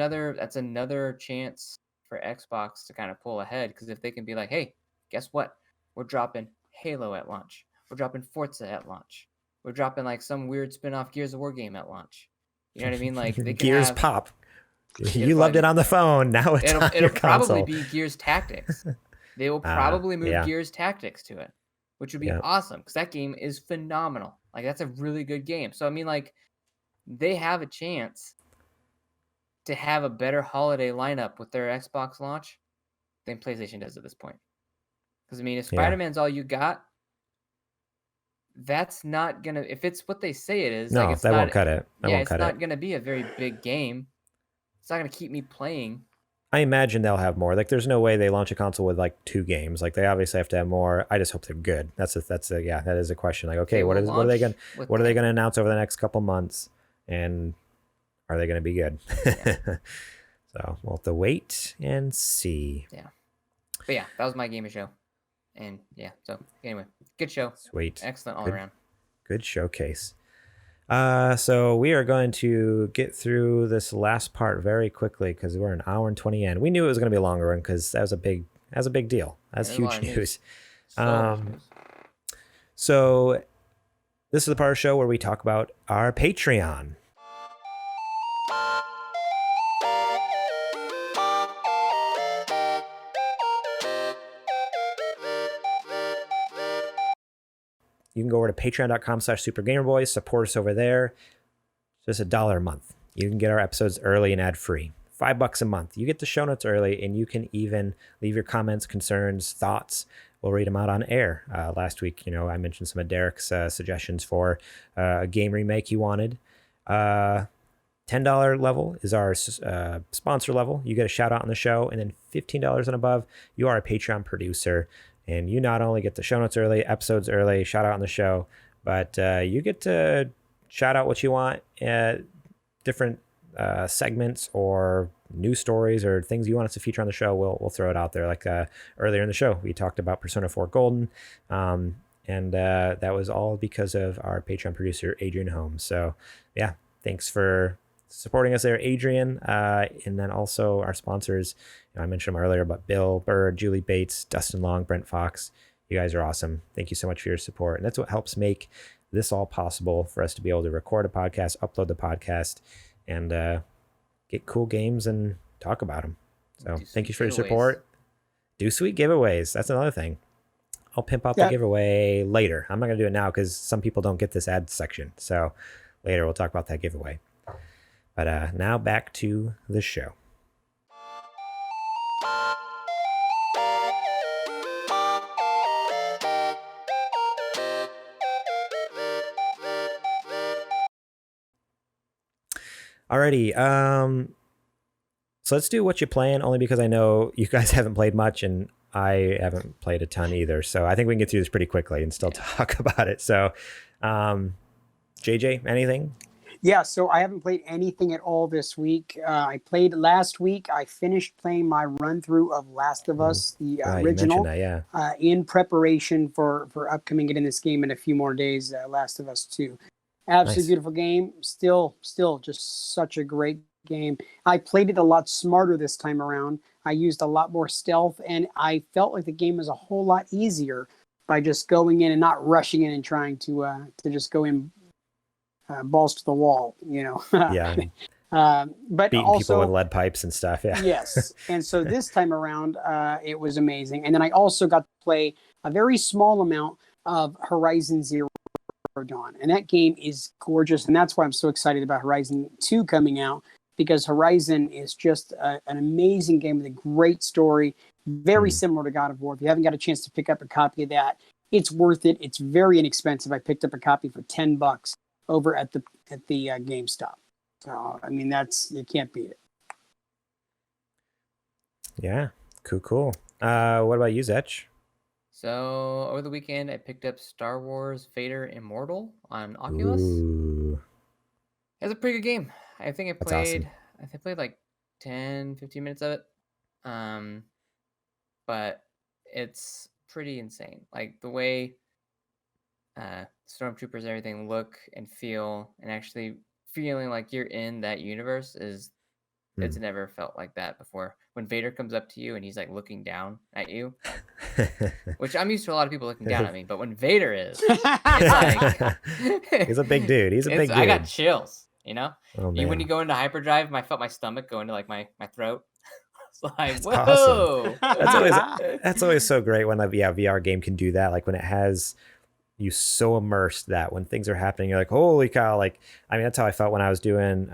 another chance for Xbox to kind of pull ahead, because if they can be like, hey, guess what? We're dropping Halo at launch. We're dropping Forza at launch. We're dropping like some weird spin-off Gears of War game at launch. You know what I mean? Like they can Gears pop. You loved it on the phone. Now it'll probably be Gears Tactics. They will probably move Gears Tactics to it, which would be awesome because that game is phenomenal. Like that's a really good game. So I mean, like they have a chance to have a better holiday lineup with their Xbox launch than PlayStation does at this point. Because I mean, if Spider-Man's all you got, that's not gonna. If it's what they say it is, no, like that won't cut it. It's not gonna be a very big game. It's not gonna keep me playing. I imagine they'll have more. Like, there's no way they launch a console with like 2 games. Like, they obviously have to have more. I just hope they're good. That is a question. Like, okay, what are they gonna announce over the next couple months, and are they gonna be good? Yeah. So we'll have to wait and see. Yeah, but yeah, that was my game of show. And yeah, so anyway, good show. Sweet. Excellent all around. Good showcase. So we are going to get through this last part very quickly because we're an hour and 20 in. We knew it was going to be a longer one because that was a big deal. That's huge news. So this is the part of the show where we talk about our Patreon. You can go over to patreon.com/supergamerboys, support us over there. Just $1 a month. You can get our episodes early and ad-free. $5 a month. You get the show notes early, and you can even leave your comments, concerns, thoughts. We'll read them out on air. Last week, I mentioned some of Derek's suggestions for a game remake he wanted. $10 level is our sponsor level. You get a shout out on the show, and then $15 and above, you are a Patreon producer. And you not only get the show notes early, episodes early, shout out on the show, but you get to shout out what you want at different segments or news stories or things you want us to feature on the show. We'll throw it out there. Like earlier in the show, we talked about Persona 4 Golden, and And that was all because of our Patreon producer, Adrian Holmes. So yeah, thanks for supporting us there, Adrian. And then also our sponsors. I mentioned them earlier, but Bill Bird, Julie Bates, Dustin Long, Brent Fox. You guys are awesome. Thank you so much for your support. And that's what helps make this all possible for us to be able to record a podcast, upload the podcast, and get cool games and talk about them. So thank you for your support. Do sweet giveaways. That's another thing. I'll pimp out the giveaway later. I'm not going to do it now because some people don't get this ad section. So later we'll talk about that giveaway. But now back to the show. Alrighty. So let's do what you're playing, only because I know you guys haven't played much and I haven't played a ton either. So I think we can get through this pretty quickly and still talk about it. So JJ, anything? Yeah, so I haven't played anything at all this week. I played last week. I finished playing my run through of Last of Us, the original, that, in preparation for upcoming getting this game in a few more days. Last of Us 2, absolutely beautiful game. Still just such a great game. I played it a lot smarter this time around. I used a lot more stealth, and I felt like the game was a whole lot easier by just going in and not rushing in and trying to just go in. Balls to the wall, Yeah. But beating also, people with lead pipes and stuff. Yeah. Yes. And so this time around, it was amazing. And then I also got to play a very small amount of Horizon Zero Dawn. And that game is gorgeous. And that's why I'm so excited about Horizon 2 coming out, because Horizon is just an amazing game with a great story, very similar to God of War. If you haven't got a chance to pick up a copy of that, it's worth it. It's very inexpensive. I picked up a copy for $10 over at the GameStop. So I mean, you can't beat it. Yeah, cool. What about you, Zetch? So over the weekend, I picked up Star Wars Vader Immortal on Oculus. Ooh. It's a pretty good game. I think I played. Awesome. I think I played like 10, 15 minutes of it. But it's pretty insane. Like the way stormtroopers and everything look and feel, and actually feeling like you're in that universe it's never felt like that before. When Vader comes up to you and he's like looking down at you, which I'm used to a lot of people looking down at me, but when Vader is, it's like he's a big dude. I got chills, Oh, man. When you go into hyperdrive, I felt my stomach go into like my throat. It's like, that's whoa. Awesome. That's always so great when a VR game can do that. Like when it has you so immersed that when things are happening, you're like, holy cow. Like, I mean, that's how I felt when I was doing,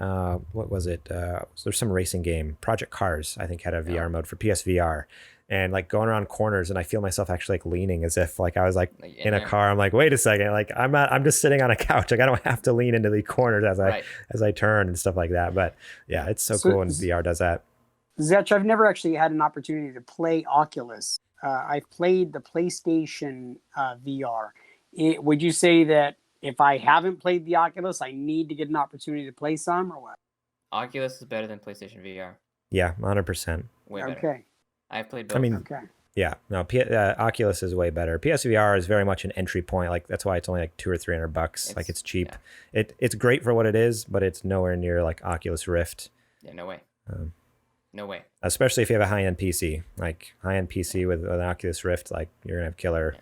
what was it? There's some racing game, Project Cars, I think had a VR mode for PSVR, and like going around corners, and I feel myself actually like leaning as if like I was like in a car. I'm like, wait a second. Like I'm just sitting on a couch. Like I don't have to lean into the corners as I turn and stuff like that. But yeah, it's so cool when VR does that. Zetch, I've never actually had an opportunity to play Oculus. I've played the PlayStation VR. Would you say that if I haven't played the Oculus, I need to get an opportunity to play some, or what? Oculus is better than PlayStation VR. Yeah, 100%. Way better. Okay. I've played both. I mean, okay. Yeah, no, Oculus is way better. PSVR is very much an entry point. Like that's why it's only like $200 or $300. Like it's cheap. Yeah. It's great for what it is, but it's nowhere near like Oculus Rift. Yeah, no way. No way. Especially if you have a high-end PC, like high-end PC with an Oculus Rift, like you're gonna have killer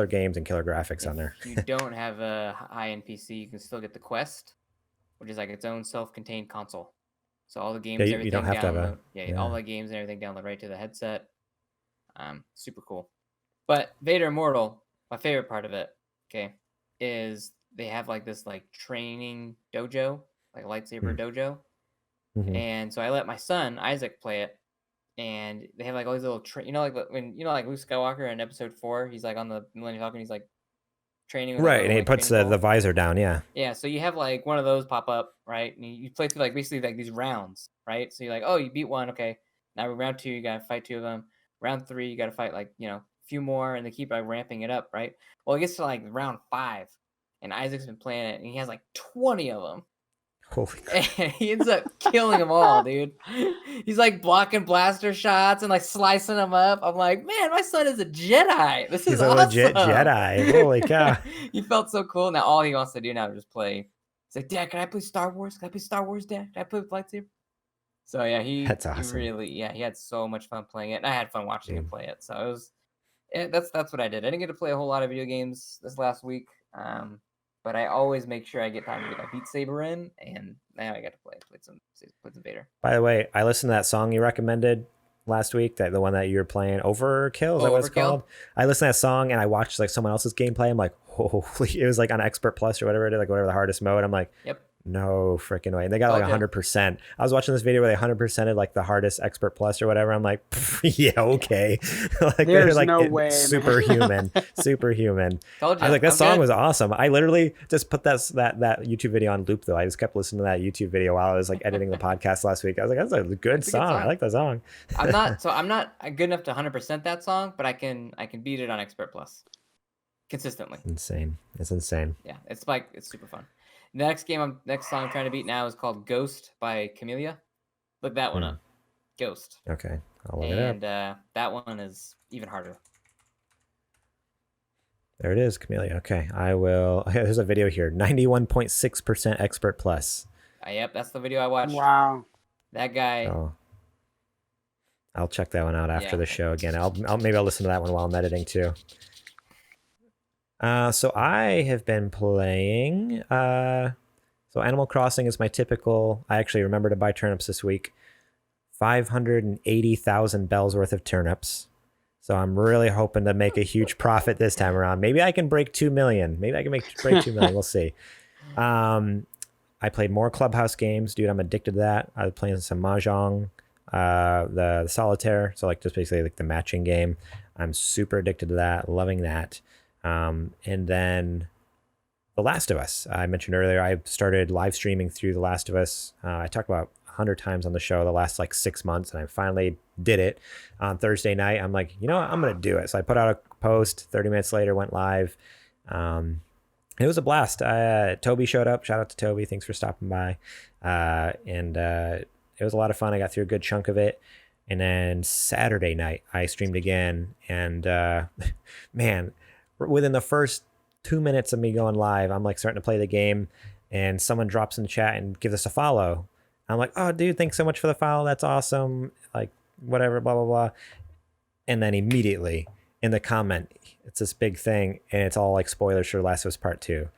games and killer graphics on there. If you don't have a high-end PC, you can still get the Quest, which is like its own self-contained console. So all the games, everything you don't have download. to have all the games and everything download right to the headset. Super cool. But Vader Immortal, my favorite part of it, is they have like this like training dojo, like a lightsaber dojo. Mm-hmm. And so I let my son Isaac play it, and they have like all these little like when like Luke Skywalker in Episode 4, he's like on the Millennium Falcon, he's like training with, right, and he puts the visor down. Yeah, so you have like one of those pop up, right, and you play through like basically like these rounds, right? So you're like, oh, you beat one, okay, now round 2 you gotta fight 2 of them, round 3 you gotta fight like a few more, and they keep like ramping it up, right? Well, it gets to like round 5, and Isaac's been playing it, and he has like 20 of them. Holy crap. And he ends up killing them all, dude. He's like blocking blaster shots and like slicing them up. I'm like, man, my son is a Jedi. This is He's a awesome. legit Jedi. Holy cow. He felt so cool. Now all he wants to do now is just play. He's like, Dad, can I play Star Wars? Can I play Star Wars, Dad? Can I play with lightsaber? So yeah, That's awesome. he had so much fun playing it. And I had fun watching him play it. So it was that's what I did. I didn't get to play a whole lot of video games this last week. But I always make sure I get time to get my Beat Saber in, and now I got to play some Vader. By the way, I listened to that song you recommended last week, the one that you were playing, Overkill, is that what it's called? I listened to that song and I watched like someone else's gameplay. I'm like, holy, it was like on Expert Plus or whatever it is, like whatever the hardest mode. I'm like, yep. No freaking way. And they got like 100%. I was watching this video where they 100%ed like the hardest Expert Plus or whatever. I'm like, yeah, okay. Like there's like no way, superhuman. Superhuman. I was like, that song was awesome. I literally just put that YouTube video on loop though. I just kept listening to that YouTube video while I was like editing the podcast last week. I was like, that's a good song. I like that song. I'm not good enough to 100% that song, but I can beat it on Expert Plus consistently. Insane. It's insane. Yeah, it's super fun. Next song I'm trying to beat now is called Ghost by Camellia. Look that one up. Ghost. Okay. I'll look it up. And that one is even harder. There it is, Camellia. Okay. I will. There's a video here. 91.6% Expert Plus. Yep, that's the video I watched. Wow. That guy. Oh. I'll check that one out after the show again. Maybe I'll listen to that one while I'm editing too. So I have been playing, so Animal Crossing is my typical, I actually remember to buy turnips this week, 580,000 bells worth of turnips. So I'm really hoping to make a huge profit this time around. Maybe I can break 2 million. Maybe I can break 2 million. We'll see. I played more Clubhouse games. Dude, I'm addicted to that. I was playing some Mahjong, the Solitaire. So like just basically like the matching game. I'm super addicted to that, loving that. And then The Last of Us. I mentioned earlier, I started live streaming through The Last of Us. I talked about 100 times on the show the last like 6 months, and I finally did it on Thursday night. I'm like, you know what? I'm going to do it. So I put out a post, 30 minutes later, went live. It was a blast. Toby showed up. Shout out to Toby. Thanks for stopping by. And it was a lot of fun. I got through a good chunk of it. And then Saturday night, I streamed again. And man, within the first 2 minutes of me going live, I'm like starting to play the game, and someone drops in the chat and gives us a follow. I'm like, oh, dude, thanks so much for the follow. That's awesome. Like, whatever, blah, blah, blah. And then immediately in the comment, it's this big thing, and it's all like spoilers for Last of Us Part 2.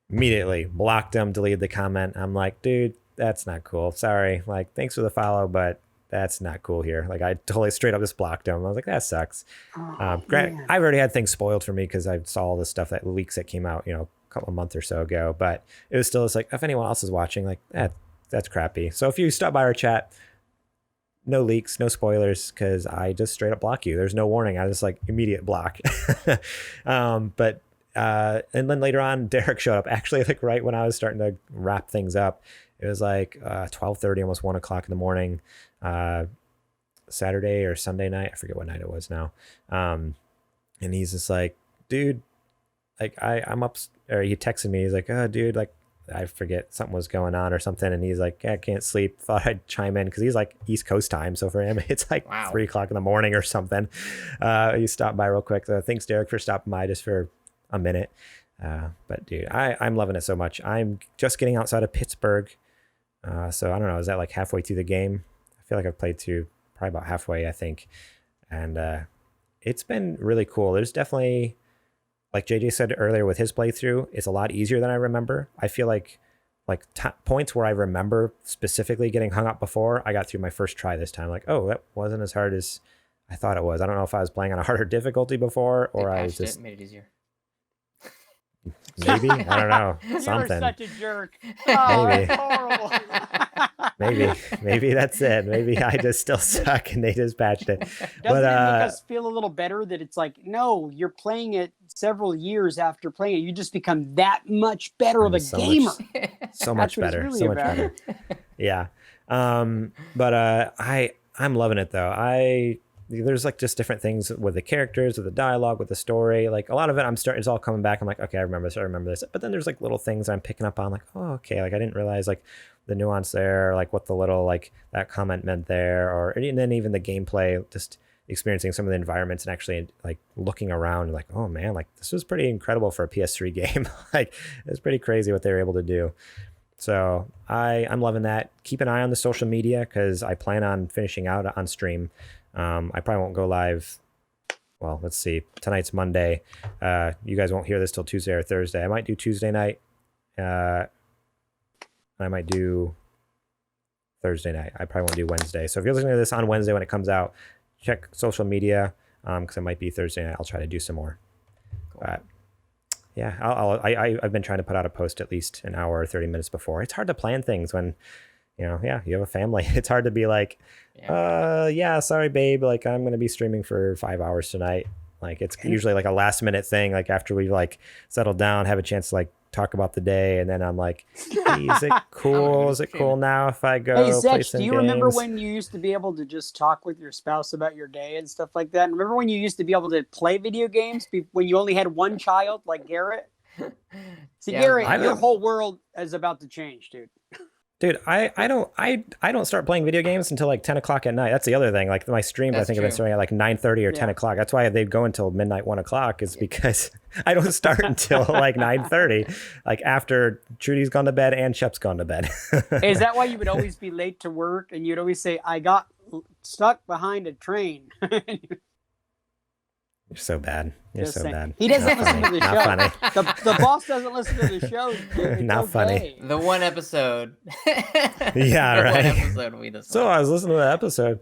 Immediately blocked them, deleted the comment. I'm like, dude, that's not cool. Sorry. Like, thanks for the follow, but that's not cool here. Like, I totally straight up just blocked him. I was like, that sucks. I've already had things spoiled for me because I saw all the stuff, that leaks that came out, a couple of months or so ago. But it was still, it's like, if anyone else is watching, like, that's crappy. So if you stop by our chat, no leaks, no spoilers, because I just straight up block you. There's no warning. I just like immediate block. And then later on, Derek showed up actually like right when I was starting to wrap things up. It was like 12:30, almost 1 o'clock in the morning, Saturday or Sunday night. I forget what night it was now. And he's just like, dude, like I'm up, or he texted me. He's like, oh, dude, like I forget, something was going on or something. And he's like, I can't sleep. Thought I'd chime in because he's like East Coast time. So for him, it's like 3 o'clock in the morning or something. He stopped by real quick. So thanks, Derek, for stopping by just for a minute. But dude, I'm loving it so much. I'm just getting outside of Pittsburgh. So I don't know, is that like halfway through the game? I feel like I've played through probably about halfway, I think. And it's been really cool. There's definitely, like JJ said earlier with his playthrough, it's a lot easier than I remember. I feel like points where I remember specifically getting hung up before, I got through my first try this time. Like, oh, that wasn't as hard as I thought it was. I don't know if I was playing on a harder difficulty before, or I was just made it easier. Maybe, I don't know, something. You're such a jerk. Oh, maybe. That's horrible. maybe that's it. Maybe I just still suck and they just patched it. Doesn't it make us feel a little better that it's like, no, you're playing it several years after playing it, you just become that much better of a gamer. So much better. Really so much better. Yeah. But I'm loving it though. there's like just different things with the characters, with the dialogue, with the story. Like a lot of it, it's all coming back. I'm like, okay, I remember this. But then there's like little things I'm picking up on, like, oh, okay, like I didn't realize like the nuance there, like what the little like that comment meant there, and then even the gameplay, just experiencing some of the environments and actually like looking around, like, oh man, like this was pretty incredible for a PS3 game. Like it's pretty crazy what they were able to do. So I'm loving that. Keep an eye on the social media because I plan on finishing out on stream. I probably won't go live. Well, let's see. Tonight's Monday. You guys won't hear this till Tuesday or Thursday. I might do Tuesday night. I might do Thursday night. I probably won't do Wednesday. So if you're listening to this on Wednesday when it comes out, check social media because it might be Thursday night. I'll try to do some more. Cool. Yeah, I've been trying to put out a post at least an hour or 30 minutes before. It's hard to plan things when, you have a family. It's hard to be like, sorry, babe. Like I'm going to be streaming for 5 hours tonight. Like it's usually like a last minute thing. Like after we've like settled down, have a chance to like talk about the day. And then I'm like, hey, is it cool? Is it cool now if I go play some do you games? remember when you used to be able to just talk with your spouse about your day and stuff like that? And remember when you used to be able to play video games when you only had one child like Garrett? See, Garrett, your whole world is about to change, dude. Dude, I don't start playing video games until like 10 o'clock at night. That's the other thing. Like my streams, I think I've been starting at like 9:30 or 10 o'clock. That's why they go until midnight, 1 o'clock is because I don't start until like 9:30, like after Trudy's gone to bed and Shep's gone to bed. Is that why you would always be late to work and you'd always say, I got stuck behind a train? You're so bad. You're so bad. He doesn't listen to the show. Not funny. The boss doesn't listen to the show. It's not funny. The one episode. Yeah, right. One episode so I was listening to the episode.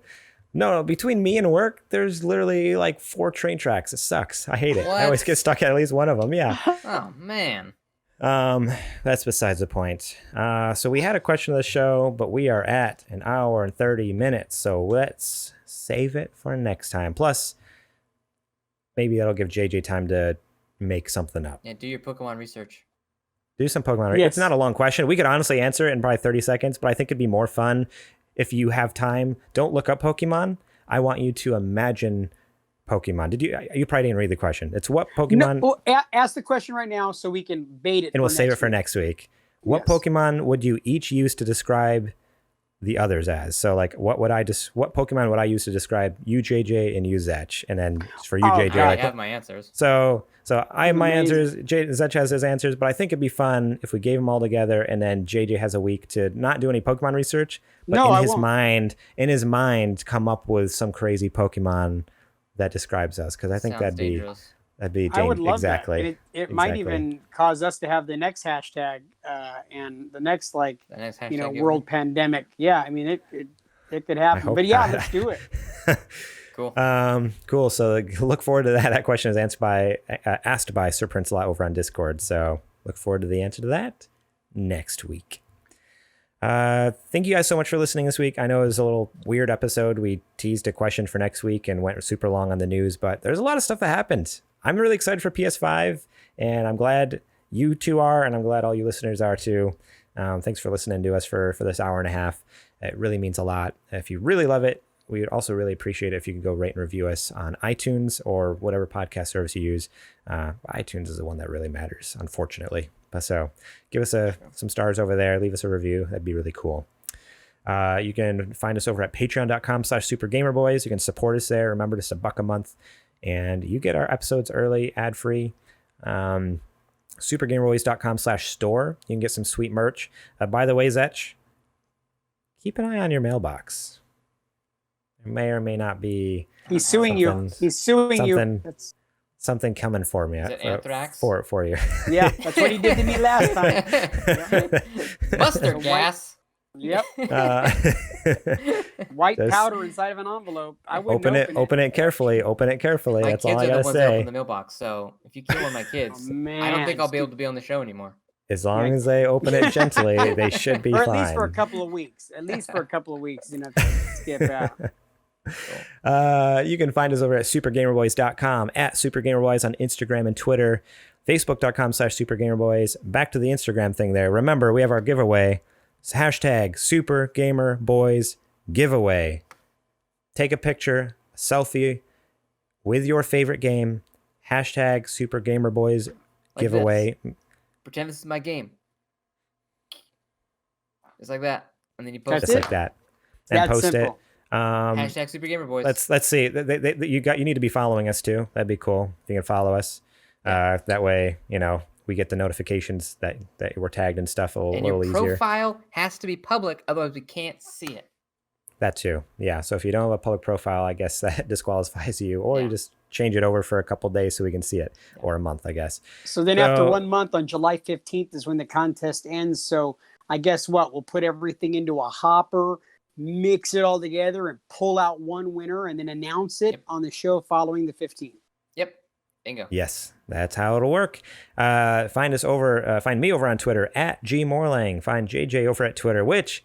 No, between me and work, there's literally like 4 train tracks. It sucks. I hate it. What? I always get stuck at least one of them. Yeah. Oh man. That's besides the point. So we had a question of the show, but we are at an hour and 30 minutes. So let's save it for next time. Plus, maybe that'll give JJ time to make something up. Yeah, do your Pokemon research. Do some Pokemon research. Yes. It's not a long question. We could honestly answer it in probably 30 seconds, but I think it'd be more fun if you have time. Don't look up Pokemon. I want you to imagine Pokemon. You probably didn't read the question. It's what Pokemon... No, ask the question right now so we can bait it. And we'll save it for next week. What Pokemon would you each use to describe the others as? So like what Pokemon would I use to describe you, JJ, and you, Zetch? And then for you, JJ, I have my answers. So I have my answers. Zetch has his answers, but I think it'd be fun if we gave them all together, and then JJ has a week to not do any Pokemon research, but in his mind, come up with some crazy Pokemon that describes us. Because I think that'd be dangerous. I would love exactly. That. It might even cause us to have the next hashtag and the next world pandemic. Yeah, I mean it could happen. But yeah, let's do it. Cool. Cool. So look forward to that. That question is asked by Sir Prince Lot over on Discord. So look forward to the answer to that next week. Thank you guys so much for listening this week. I know it was a little weird episode. We teased a question for next week and went super long on the news, but there's a lot of stuff that happened. I'm really excited for PS5, and I'm glad you two are, and I'm glad all you listeners are too. Thanks for listening to us for this hour and a half. It really means a lot. If you really love it, we would also really appreciate it if you could go rate and review us on iTunes or whatever podcast service you use. iTunes is the one that really matters, unfortunately. So give us some stars over there. Leave us a review. That'd be really cool. You can find us over at patreon.com/supergamerboys. You can support us there. Remember, just $1 a month. And you get our episodes early, ad-free. Supergamerboys.com/store. You can get some sweet merch. By the way, Zetch, keep an eye on your mailbox. There may or may not be... He's suing you. He's suing you. Something coming for me. Is it anthrax? For you. Yeah, that's what he did to me last time. Mustard gas. Yep. White powder inside of an envelope. I wouldn't open it carefully. Open it carefully. That's all I gotta say. My kids are the ones that open the mailbox. So if you kill one of my kids, I don't think I'll be able to be on the show anymore. As long as they open it gently, they should be fine. Or at least for a couple of weeks. You know, skip out. Cool. You can find us over at supergamerboys.com, at supergamerboys on Instagram and Twitter, facebook.com/supergamerboys. Back to the Instagram thing there. Remember, we have our giveaway. It's #SuperGamerBoys giveaway. Take a picture, selfie with your favorite game, hashtag Super Gamer Boys giveaway. Pretend this is my game. Just like that. And then you post just like that. And That's post simple. it. Hashtag Super Gamer Boys. Let's see. You need to be following us too. That'd be cool if you can follow us. That way, we get the notifications that we're tagged and stuff a little easier. Your profile has to be public, otherwise we can't see it. That too. Yeah. So if you don't have a public profile, I guess that disqualifies you, or you just change it over for a couple days so we can see it, or a month, I guess. So then after 1 month on July 15th is when the contest ends. So I guess what? We'll put everything into a hopper, mix it all together, and pull out one winner, and then announce it on the show following the 15th. Yep. Bingo. Yes, that's how it'll work. Find me over on Twitter at @GMorlang. Find JJ over at Twitter, which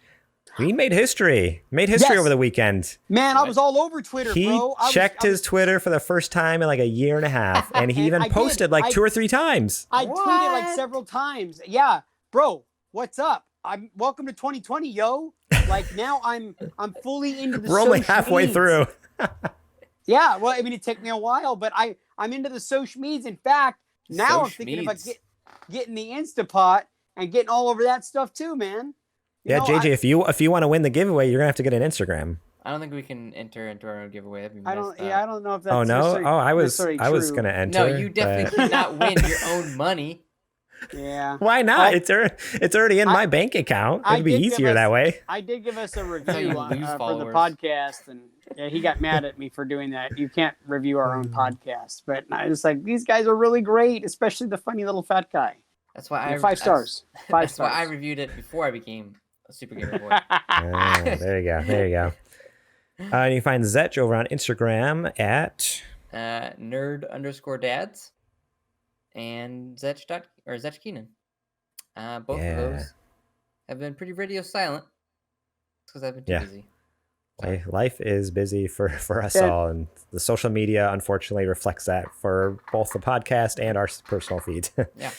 we made history. Over the weekend. Man, I was all over Twitter, bro. He checked his Twitter for the first time in like a year and a half, and he even posted like 2 or 3 times. I tweeted like several times. Yeah, bro, what's up? I'm welcome to 2020, yo. Like now I'm fully into the We're only halfway through. Yeah, well, I mean, it took me a while, but I'm into the social medias. In fact, now I'm thinking about getting the Instapot and getting all over that stuff too, man. JJ, if you want to win the giveaway, you're gonna have to get an Instagram. I don't think we can enter into our own giveaway. That'd be I don't know if that's. Oh no! I was gonna enter. No, you definitely cannot win your own money. Yeah. Why not? It's already in my bank account. It'd be easier that way. I did give us a review for the podcast, and he got mad at me for doing that. You can't review our own podcast, but I was like, these guys are really great, especially the funny little fat guy. That's why 5 stars. 5 stars. Why I reviewed it before I became a Super Gamer Boy. There you go. And you can find Zetch over on Instagram at nerd_dads and Zetch Keenan. Both of those have been pretty radio silent because I've been too busy. Life is busy for us all, and the social media unfortunately reflects that for both the podcast and our personal feed. Yeah.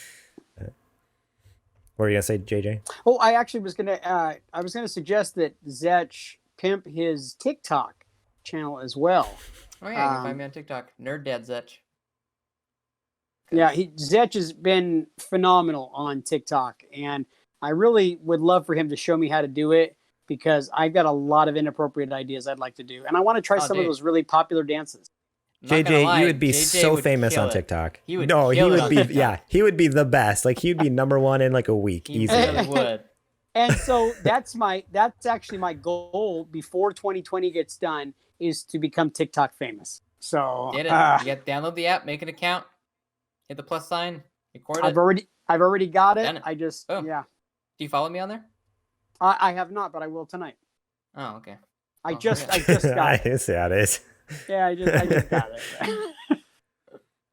What were you gonna say, JJ? Oh, I actually was gonna suggest that Zetch pimp his TikTok channel as well. Oh yeah, you can find me on TikTok, Nerd Dad Zetch. Yeah, Zetch has been phenomenal on TikTok, and I really would love for him to show me how to do it because I've got a lot of inappropriate ideas I'd like to do, and I want to try some of those really popular dances. JJ, you would be so famous on TikTok. He would be the best. Like he'd be number 1 in like a week. Easily. He really would. And so that's actually my goal before 2020 gets done is to become TikTok famous. So get it. You got to download the app, make an account, hit the plus sign, record it. I've already got it. Done it. I just Do you follow me on there? I have not, but I will tonight. Oh, okay. I just got it. Yeah, it is. Yeah, I just got it.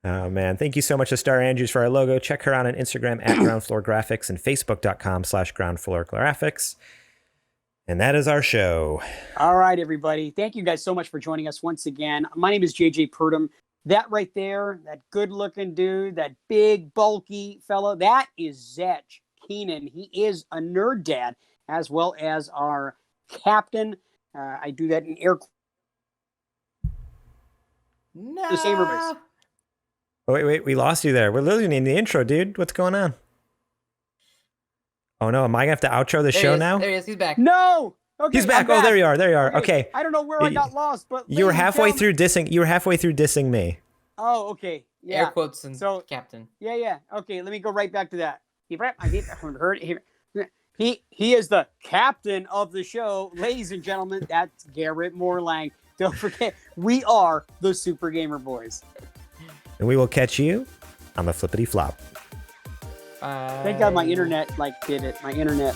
Oh, man. Thank you so much to Star Andrews for our logo. Check her out on Instagram at Ground Floor Graphics and Facebook.com/Ground Floor Graphics. And that is our show. All right, everybody. Thank you guys so much for joining us once again. My name is JJ Purdom. That right there, that good-looking dude, that big, bulky fella, that is Zetch Keenan. He is a nerd dad, as well as our captain. I do that in air quotes. No. Oh, wait, we lost you there. We're losing you in the intro, dude. What's going on? Oh no, am I gonna have to outro the show now? There he is. He's back. No. Okay, he's back. Oh, there you are. Okay. I don't know where I got lost, but you were halfway through dissing me. Oh, okay. Yeah. Air quotes and captain. Yeah. Okay, let me go right back to that. He is the captain of the show, ladies and gentlemen. That's Garrett Morlang. Don't forget, we are the Super Gamer Boys. And we will catch you on the flippity flop. Thank God my internet did it. My internet